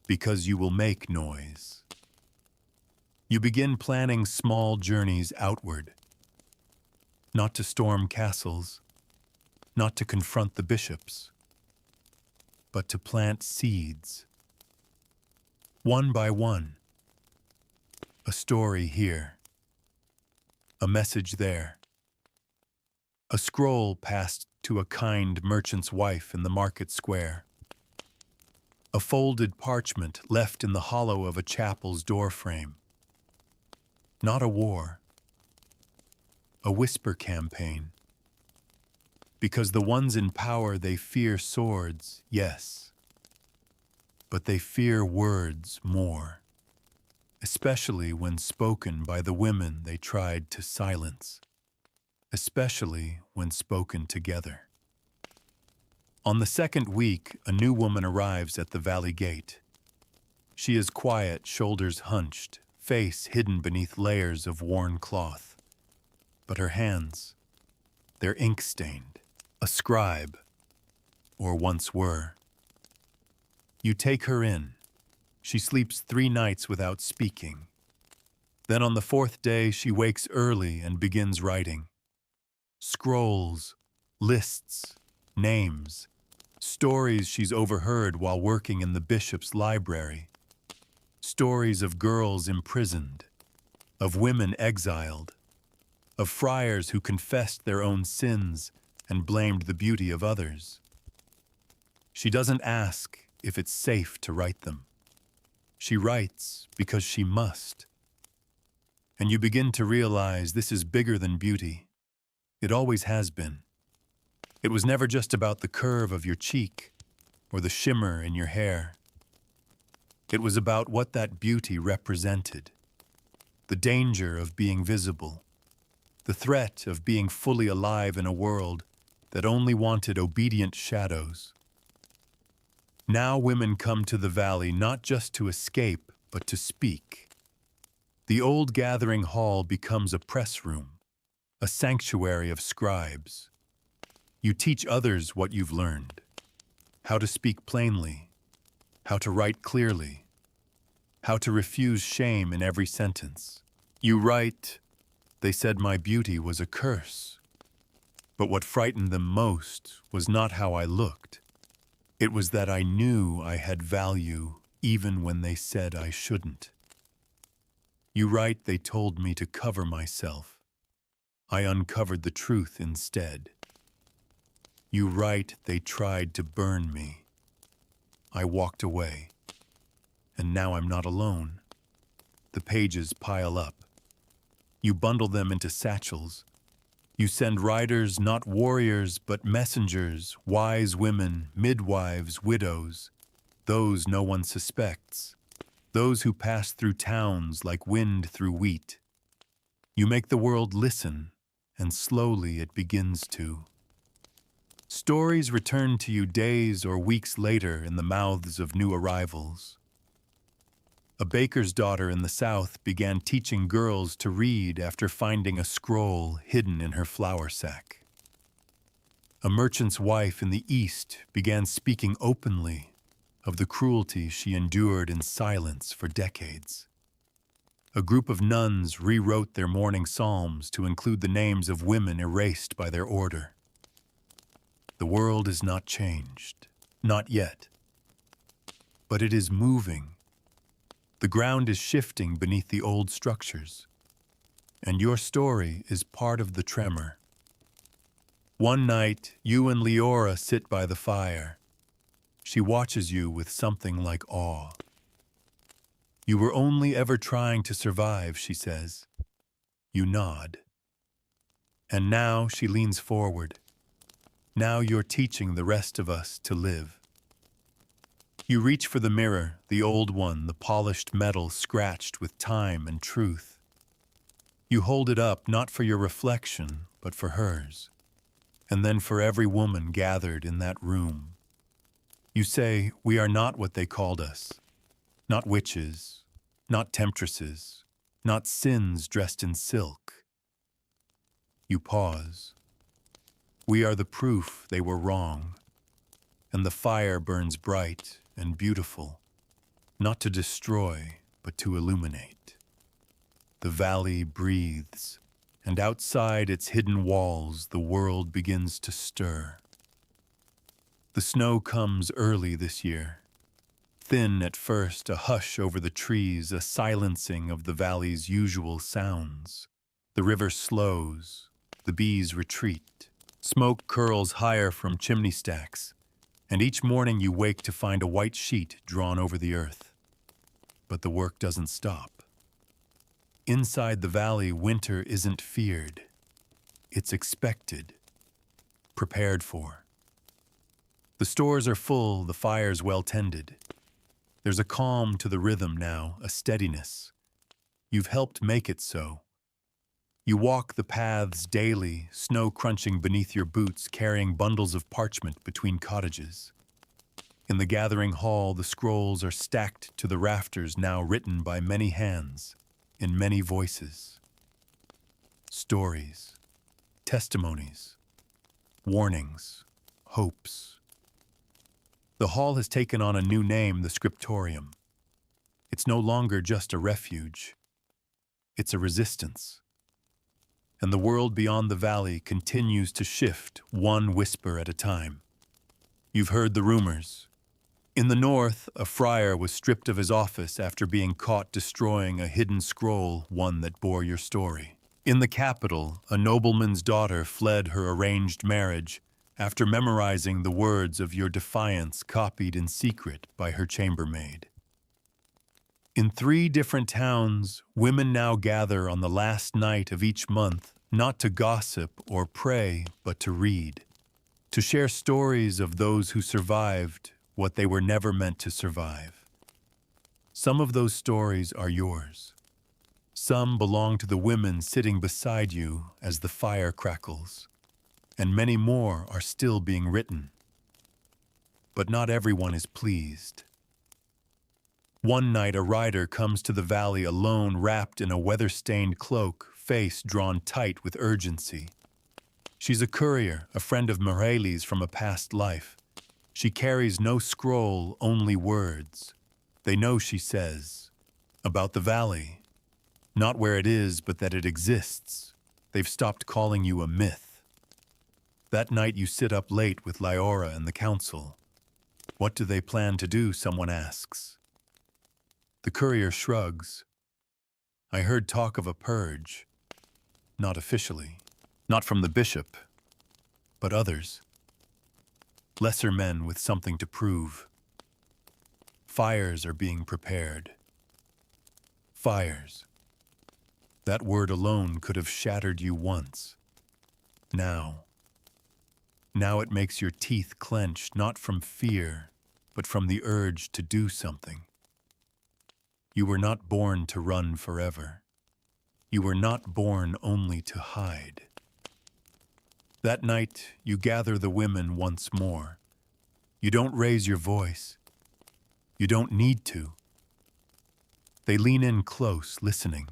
because you will make noise. You begin planning small journeys outward, not to storm castles, not to confront the bishops, but to plant seeds. One by one, a story here, a message there, a scroll passed to a kind merchant's wife in the market square. a folded parchment left in the hollow of a chapel's doorframe. Not a war, a whisper campaign. Because the ones in power, they fear swords, yes, but they fear words more, especially when spoken by the women they tried to silence, especially when spoken together. On the second week, a new woman arrives at the valley gate. She is quiet, shoulders hunched, face hidden beneath layers of worn cloth. But her hands, they're ink-stained, a scribe, or once were. You take her in. She sleeps 3 nights without speaking. Then on the 4th day, she wakes early and begins writing. Scrolls, lists, names, stories she's overheard while working in the bishop's library. Stories of girls imprisoned, of women exiled, of friars who confessed their own sins and blamed the beauty of others. She doesn't ask if it's safe to write them. She writes because she must. And you begin to realize this is bigger than beauty. It always has been. It was never just about the curve of your cheek or the shimmer in your hair. It was about what that beauty represented. The danger of being visible. The threat of being fully alive in a world that only wanted obedient shadows. Now women come to the valley not just to escape, but to speak. The old gathering hall becomes a press room, a sanctuary of scribes. You teach others what you've learned, how to speak plainly, how to write clearly, how to refuse shame in every sentence. You write, "They said my beauty was a curse." But what frightened them most was not how I looked. It was that I knew I had value even when they said I shouldn't. You write, "They told me to cover myself. I uncovered the truth instead." You write, "They tried to burn me. I walked away. And now I'm not alone." The pages pile up. You bundle them into satchels. You send riders, not warriors, but messengers, wise women, midwives, widows, those no one suspects, those who pass through towns like wind through wheat. You make the world listen, and slowly it begins to. Stories return to you days or weeks later in the mouths of new arrivals. A baker's daughter in the South began teaching girls to read after finding a scroll hidden in her flour sack. A merchant's wife in the East began speaking openly of the cruelty she endured in silence for decades. A group of nuns rewrote their morning psalms to include the names of women erased by their order. The world is not changed, not yet. But it is moving. The ground is shifting beneath the old structures, and your story is part of the tremor. One night, you and Leora sit by the fire. She watches you with something like awe. "You were only ever trying to survive," she says. You nod. "And now," she leans forward, "now you're teaching the rest of us to live." You reach for the mirror, the old one, the polished metal scratched with time and truth. You hold it up not for your reflection, but for hers, and then for every woman gathered in that room. You say, "We are not what they called us, not witches, not temptresses, not sins dressed in silk." You pause. "We are the proof they were wrong." And the fire burns bright and beautiful, not to destroy, but to illuminate. The valley breathes, and outside its hidden walls, the world begins to stir. The snow comes early this year. Thin at first, a hush over the trees, a silencing of the valley's usual sounds. The river slows, the bees retreat. Smoke curls higher from chimney stacks. And each morning you wake to find a white sheet drawn over the earth. But the work doesn't stop. Inside the valley, winter isn't feared. It's expected, prepared for. The stores are full, the fires well tended. There's a calm to the rhythm now, a steadiness. You've helped make it so. You walk the paths daily, snow crunching beneath your boots, carrying bundles of parchment between cottages. In the gathering hall, the scrolls are stacked to the rafters, now written by many hands, in many voices. Stories, testimonies, warnings, hopes. The hall has taken on a new name, the scriptorium. It's no longer just a refuge. It's a resistance. And the world beyond the valley continues to shift, one whisper at a time. You've heard the rumors. In the north, a friar was stripped of his office after being caught destroying a hidden scroll, one that bore your story. In the capital, a nobleman's daughter fled her arranged marriage after memorizing the words of your defiance copied in secret by her chambermaid. In 3 different towns, women now gather on the last night of each month, not to gossip or pray, but to read, to share stories of those who survived what they were never meant to survive. Some of those stories are yours. Some belong to the women sitting beside you as the fire crackles, and many more are still being written. But not everyone is pleased. One night a rider comes to the valley alone, wrapped in a weather-stained cloak, face drawn tight with urgency. She's a courier, a friend of Morelli's from a past life. She carries no scroll, only words. They know, she says, about the valley. Not where it is, but that it exists. They've stopped calling you a myth. That night you sit up late with Lyora and the council. What do they plan to do, someone asks. The courier shrugs. I heard talk of a purge. Not officially. Not from the bishop. But others. Lesser men with something to prove. Fires are being prepared. Fires. That word alone could have shattered you once. Now it makes your teeth clench, not from fear, but from the urge to do something. You were not born to run forever. You were not born only to hide. That night, you gather the women once more. You don't raise your voice. You don't need to. They lean in close, listening.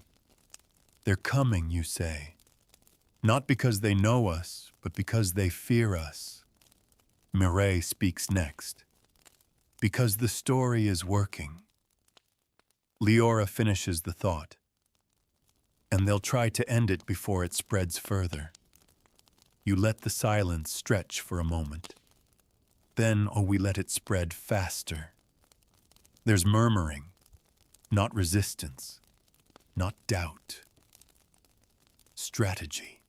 They're coming, you say. Not because they know us, but because they fear us. Mireille speaks next. Because the story is working. Lyora finishes the thought. And they'll try to end it before it spreads further. You let the silence stretch for a moment. Then, we let it spread faster. There's murmuring, not resistance, not doubt. Strategy.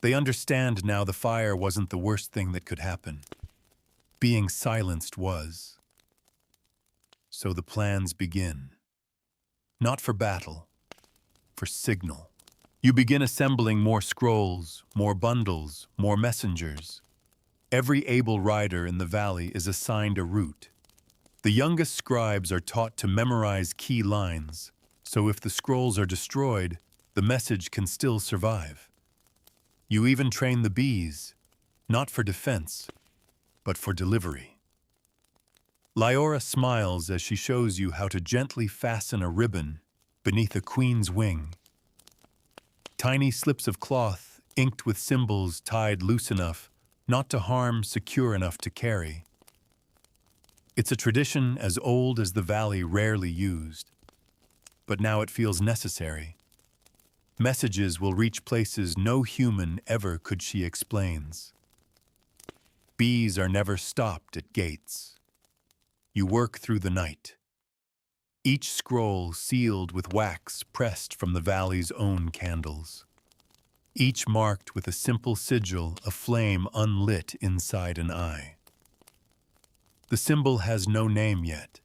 They understand now the fire wasn't the worst thing that could happen. Being silenced was. So the plans begin. Not for battle, for signal. You begin assembling more scrolls, more bundles, more messengers. Every able rider in the valley is assigned a route. The youngest scribes are taught to memorize key lines, so if the scrolls are destroyed, the message can still survive. You even train the bees, not for defense, but for delivery. Lyora smiles as she shows you how to gently fasten a ribbon beneath a queen's wing. Tiny slips of cloth, inked with symbols tied loose enough, not to harm, secure enough to carry. It's a tradition as old as the valley, rarely used. But now it feels necessary. Messages will reach places no human ever could, she explains. Bees are never stopped at gates. You work through the night. Each scroll sealed with wax pressed from the valley's own candles. Each marked with a simple sigil, a flame unlit inside an eye. The symbol has no name yet.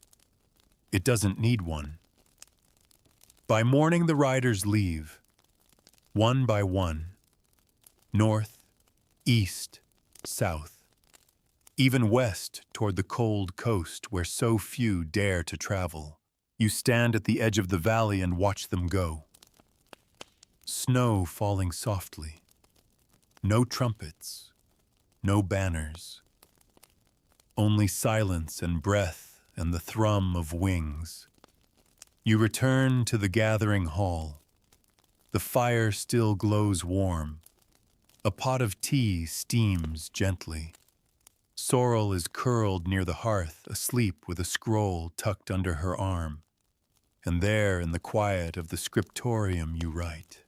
It doesn't need one. By morning the riders leave, one by one, north, east, south, even west toward the cold coast where so few dare to travel. You stand at the edge of the valley and watch them go. Snow falling softly. No trumpets, no banners. Only silence and breath and the thrum of wings. You return to the gathering hall. The fire still glows warm. A pot of tea steams gently. Sorrel is curled near the hearth, asleep with a scroll tucked under her arm. And there, in the quiet of the scriptorium, you write.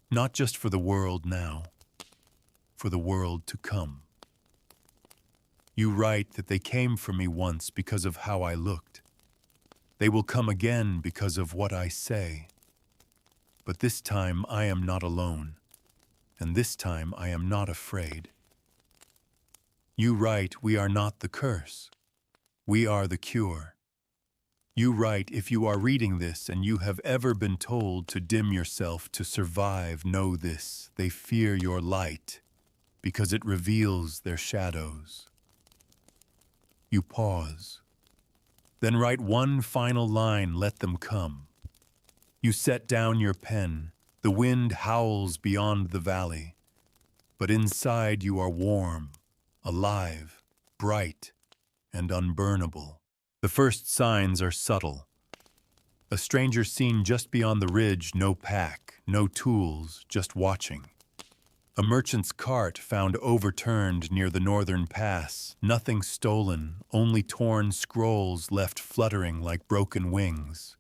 Not just for the world now, for the world to come. You write that they came for me once because of how I looked. They will come again because of what I say. But this time I am not alone, and this time I am not afraid. You write, we are not the curse. We are the cure. You write, if you are reading this and you have ever been told to dim yourself to survive, know this, they fear your light because it reveals their shadows. You pause. Then write one final line, let them come. You set down your pen. The wind howls beyond the valley. But inside you are warm, alive, bright, and unburnable. The first signs are subtle. A stranger seen just beyond the ridge, no pack, no tools, just watching. A merchant's cart found overturned near the northern pass, nothing stolen, only torn scrolls left fluttering like broken wings.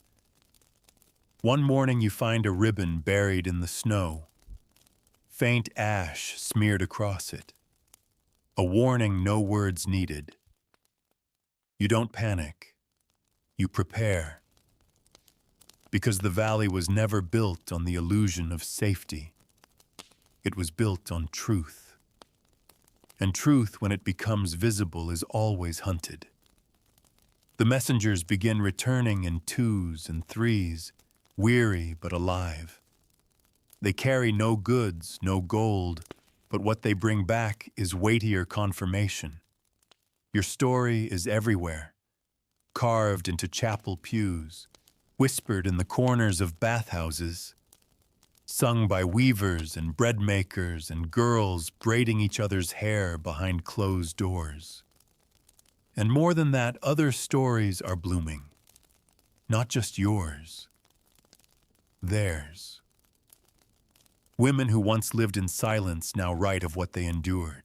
One morning you find a ribbon buried in the snow, faint ash smeared across it. A warning, no words needed. You don't panic. You prepare. Because the valley was never built on the illusion of safety. It was built on truth. And truth, when it becomes visible, is always hunted. The messengers begin returning in twos and threes, weary but alive. They carry no goods, no gold, but what they bring back is weightier confirmation. Your story is everywhere, carved into chapel pews, whispered in the corners of bathhouses, sung by weavers and bread makers and girls braiding each other's hair behind closed doors. And more than that, other stories are blooming. Not just yours. Theirs. Women who once lived in silence now write of what they endured,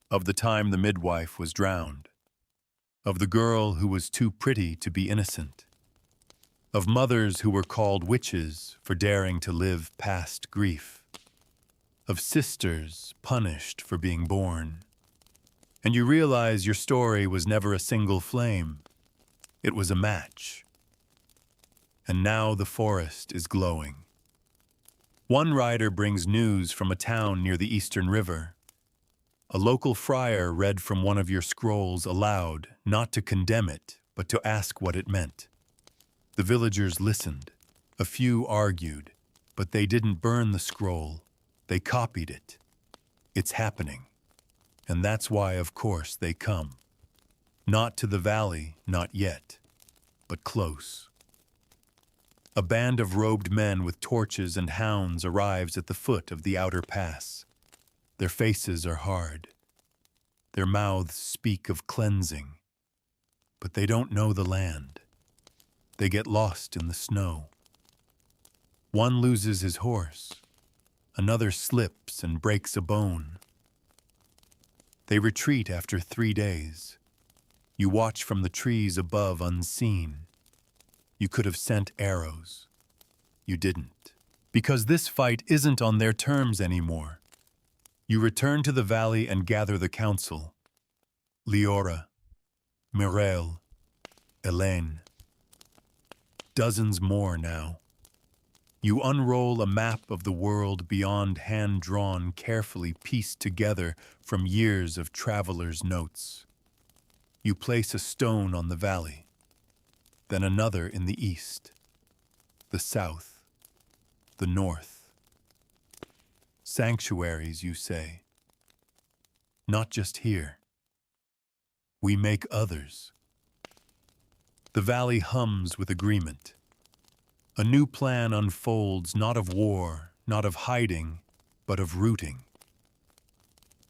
of the time the midwife was drowned, of the girl who was too pretty to be innocent, of mothers who were called witches for daring to live past grief, of sisters punished for being born. And you realize your story was never a single flame. It was a match. And now the forest is glowing. One rider brings news from a town near the eastern river. A local friar read from one of your scrolls aloud, not to condemn it, but to ask what it meant. The villagers listened. A few argued, but they didn't burn the scroll. They copied it. It's happening. And that's why, of course, they come. Not to the valley, not yet, but close. A band of robed men with torches and hounds arrives at the foot of the outer pass. Their faces are hard. Their mouths speak of cleansing. But they don't know the land. They get lost in the snow. One loses his horse. Another slips and breaks a bone. They retreat after 3 days. You watch from the trees above unseen. You could have sent arrows. You didn't. Because this fight isn't on their terms anymore. You return to the valley and gather the council. Leora, Mireille, Elaine. Dozens more now. You unroll a map of the world beyond hand-drawn, carefully pieced together from years of travelers' notes. You place a stone on the valley, then another in the east, the south, the north. Sanctuaries, you say. Not just here. We make others. The valley hums with agreement. A new plan unfolds, not of war, not of hiding, but of rooting.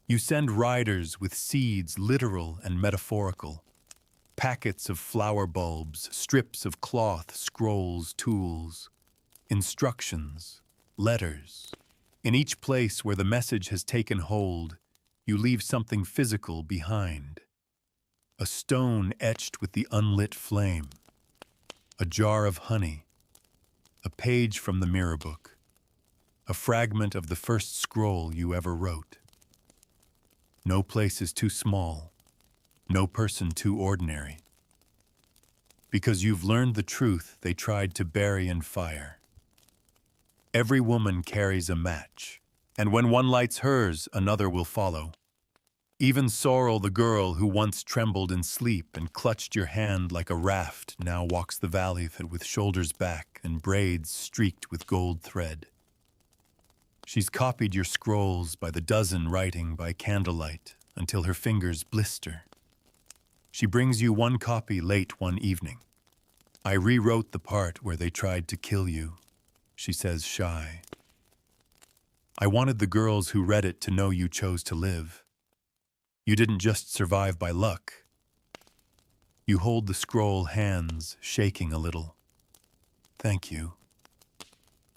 You send riders with seeds, literal and metaphorical, packets of flower bulbs, strips of cloth, scrolls, tools, instructions, letters. In each place where the message has taken hold, you leave something physical behind. A stone etched with the unlit flame, a jar of honey, a page from the mirror book, a fragment of the first scroll you ever wrote. No place is too small, no person too ordinary. Because you've learned the truth they tried to bury in fire. Every woman carries a match, and when one lights hers, another will follow. Even Sorrel, the girl who once trembled in sleep and clutched your hand like a raft, now walks the valley with shoulders back and braids streaked with gold thread. She's copied your scrolls by the dozen, writing by candlelight until her fingers blister. She brings you one copy late one evening. I rewrote the part where they tried to kill you, she says, shy. I wanted the girls who read it to know you chose to live. You didn't just survive by luck. You hold the scroll, hands shaking a little. Thank you.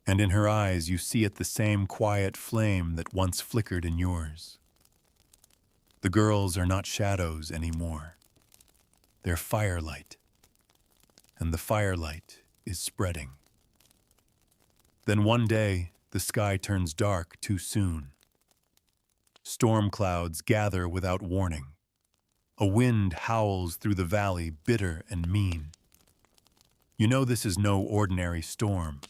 And in her eyes you see it the same quiet flame that once flickered in yours. The girls are not shadows anymore. They're firelight. And the firelight is spreading. Then one day, the sky turns dark too soon. Storm clouds gather without warning. A wind howls through the valley, bitter and mean. You know this is no ordinary storm.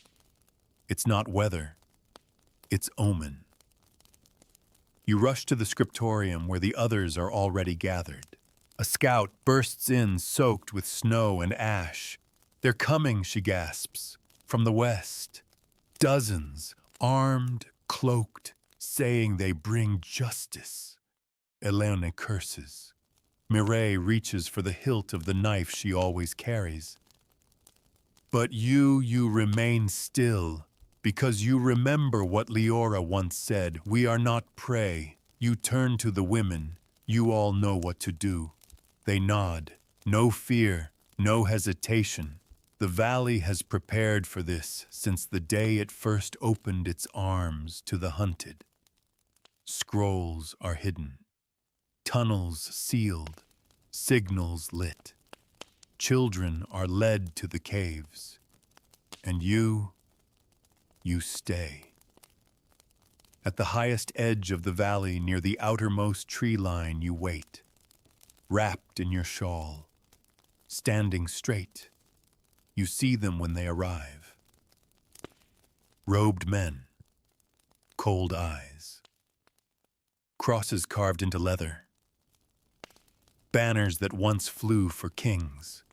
It's not weather. It's omen. You rush to the scriptorium where the others are already gathered. A scout bursts in, soaked with snow and ash. They're coming, she gasps, from the west. Dozens, armed, cloaked, saying they bring justice. Elena curses. Mireille reaches for the hilt of the knife she always carries. But you remain still, because you remember what Leora once said, we are not prey. You turn to the women, you all know what to do. They nod, no fear, no hesitation. The valley has prepared for this since the day it first opened its arms to the hunted. Scrolls are hidden, tunnels sealed, signals lit. Children are led to the caves, and you stay. At the highest edge of the valley, near the outermost tree line, you wait, wrapped in your shawl, standing straight. You see them when they arrive. Robed men, cold eyes, crosses carved into leather, banners that once flew for kings.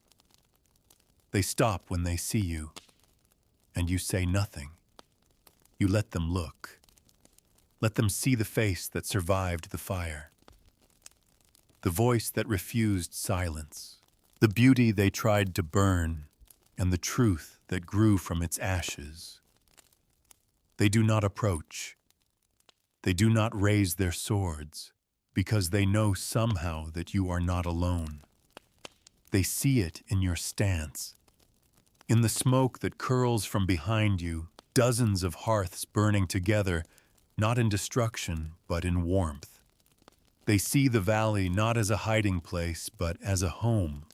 They stop when they see you, and you say nothing. You let them look. Let them see the face that survived the fire, the voice that refused silence, the beauty they tried to burn, and the truth that grew from its ashes. They do not approach. They do not raise their swords, because they know somehow that you are not alone. They see it in your stance. In the smoke that curls from behind you, dozens of hearths burning together, not in destruction, but in warmth. They see the valley not as a hiding place, but as a home,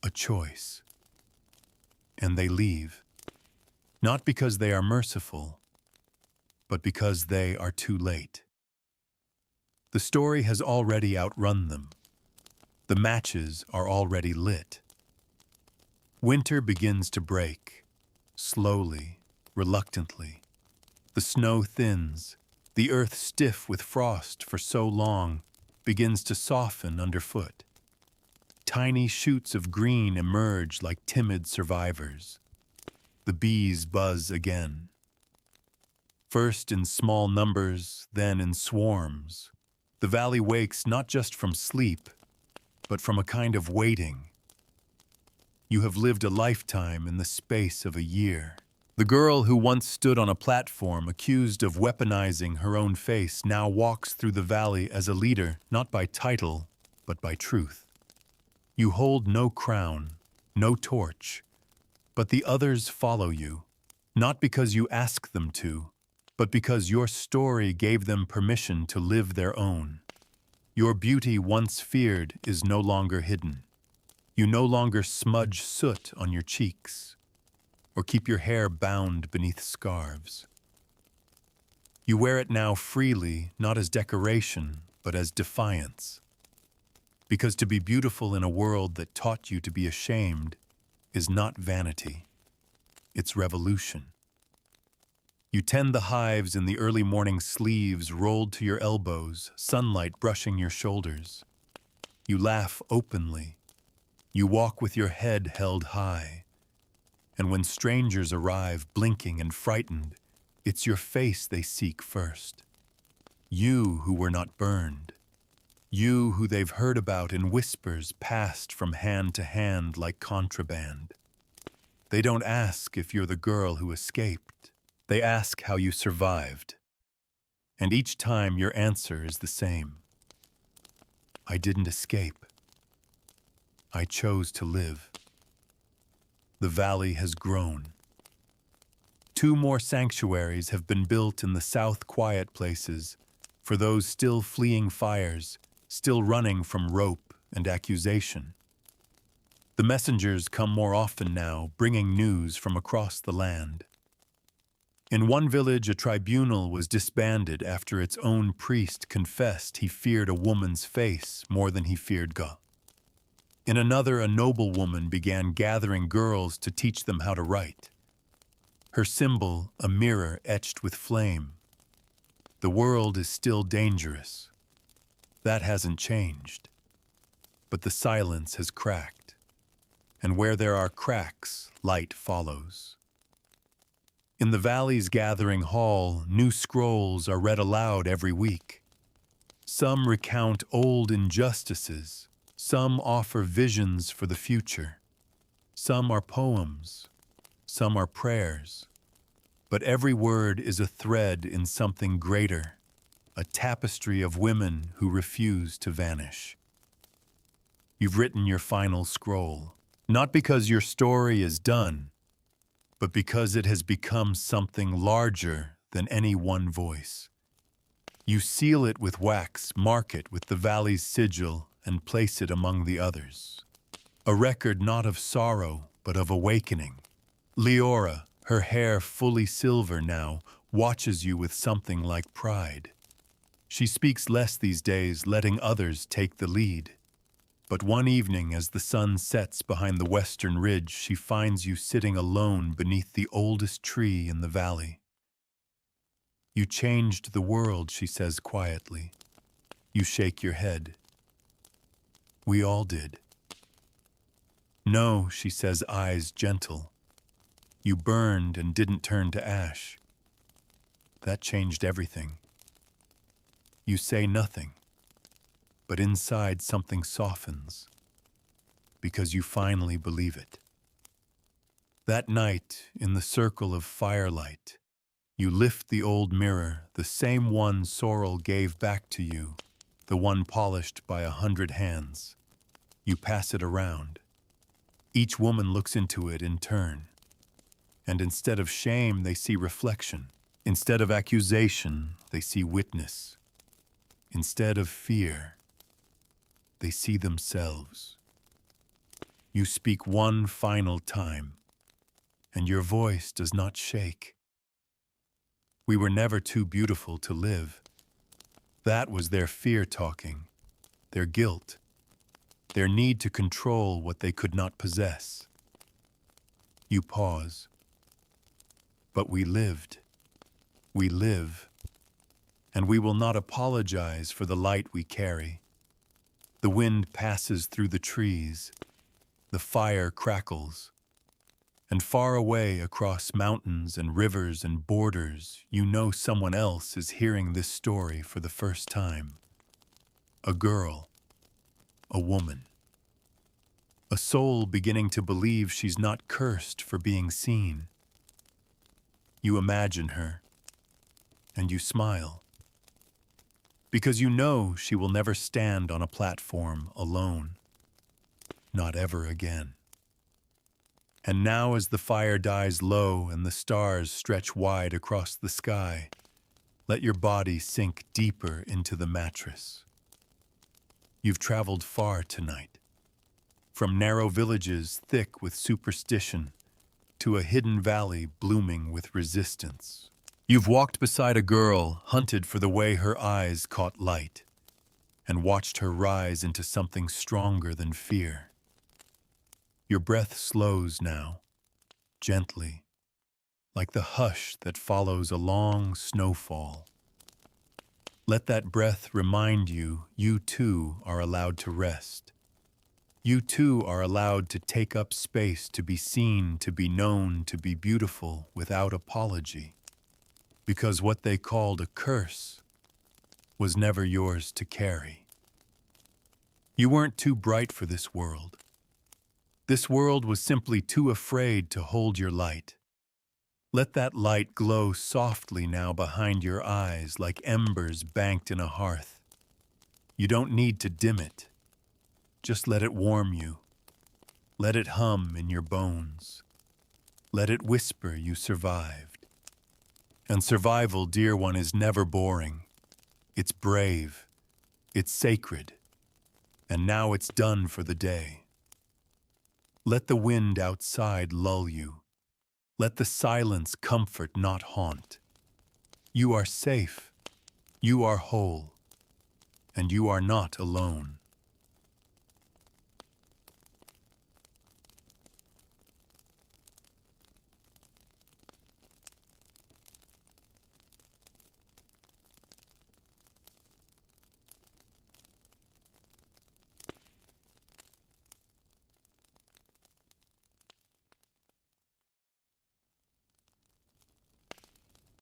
a choice. And they leave, not because they are merciful, but because they are too late. The story has already outrun them. The matches are already lit. Winter begins to break, slowly, reluctantly. The snow thins. The earth, stiff with frost for so long, begins to soften underfoot. Tiny shoots of green emerge like timid survivors. The bees buzz again. First in small numbers, then in swarms. The valley wakes not just from sleep, but from a kind of waiting. You have lived a lifetime in the space of a year. The girl who once stood on a platform accused of weaponizing her own face now walks through the valley as a leader, not by title, but by truth. You hold no crown, no torch, but the others follow you, not because you ask them to, but because your story gave them permission to live their own. Your beauty once feared is no longer hidden. You no longer smudge soot on your cheeks, or keep your hair bound beneath scarves. You wear it now freely, not as decoration, but as defiance. Because to be beautiful in a world that taught you to be ashamed is not vanity, it's revolution. You tend the hives in the early morning sleeves rolled to your elbows, sunlight brushing your shoulders. You laugh openly. You walk with your head held high. And when strangers arrive, blinking and frightened, it's your face they seek first. You who were not burned. You who they've heard about in whispers passed from hand to hand like contraband. They don't ask if you're the girl who escaped. They ask how you survived. And each time your answer is the same. I didn't escape. I chose to live. The valley has grown. 2 more sanctuaries have been built in the south quiet places for those still fleeing fires, still running from rope and accusation. The messengers come more often now, bringing news from across the land. In one village, a tribunal was disbanded after its own priest confessed he feared a woman's face more than he feared God. In another, a noblewoman began gathering girls to teach them how to write. Her symbol, a mirror etched with flame. The world is still dangerous. That hasn't changed. But the silence has cracked. And where there are cracks, light follows. In the valley's gathering hall, new scrolls are read aloud every week. Some recount old injustices. Some offer visions for the future. Some are poems. Some are prayers. But every word is a thread in something greater, a tapestry of women who refuse to vanish. You've written your final scroll, not because your story is done, but because it has become something larger than any one voice. You seal it with wax, mark it with the valley's sigil, and place it among the others. A record not of sorrow, but of awakening. Leora, her hair fully silver now, watches you with something like pride. She speaks less these days, letting others take the lead. But one evening, as the sun sets behind the western ridge, she finds you sitting alone beneath the oldest tree in the valley. You changed the world, she says quietly. You shake your head. We all did. No, she says, eyes gentle. You burned and didn't turn to ash. That changed everything. You say nothing, but inside something softens, because you finally believe it. That night, in the circle of firelight, you lift the old mirror, the same one Sorrel gave back to you, the one polished by 100 hands. You pass it around. Each woman looks into it in turn. And instead of shame, they see reflection. Instead of accusation, they see witness. Instead of fear, they see themselves. You speak one final time, and your voice does not shake. We were never too beautiful to live. That was their fear talking, their guilt, their need to control what they could not possess. You pause. But we lived. We live. And we will not apologize for the light we carry. The wind passes through the trees, the fire crackles, and far away across mountains and rivers and borders, you know someone else is hearing this story for the first time. A girl, a woman, a soul beginning to believe she's not cursed for being seen. You imagine her, and you smile, because you know she will never stand on a platform alone, not ever again. And now as the fire dies low and the stars stretch wide across the sky, let your body sink deeper into the mattress. You've traveled far tonight, from narrow villages thick with superstition to a hidden valley blooming with resistance. You've walked beside a girl hunted for the way her eyes caught light, and watched her rise into something stronger than fear. Your breath slows now, gently, like the hush that follows a long snowfall. Let that breath remind you, you too are allowed to rest. You too are allowed to take up space, to be seen, to be known, to be beautiful without apology. Because what they called a curse was never yours to carry. You weren't too bright for this world. This world was simply too afraid to hold your light. Let that light glow softly now behind your eyes like embers banked in a hearth. You don't need to dim it. Just let it warm you. Let it hum in your bones. Let it whisper you survived. And survival, dear one, is never boring. It's brave. It's sacred. And now it's done for the day. Let the wind outside lull you. Let the silence comfort, not haunt. You are safe. You are whole. And you are not alone.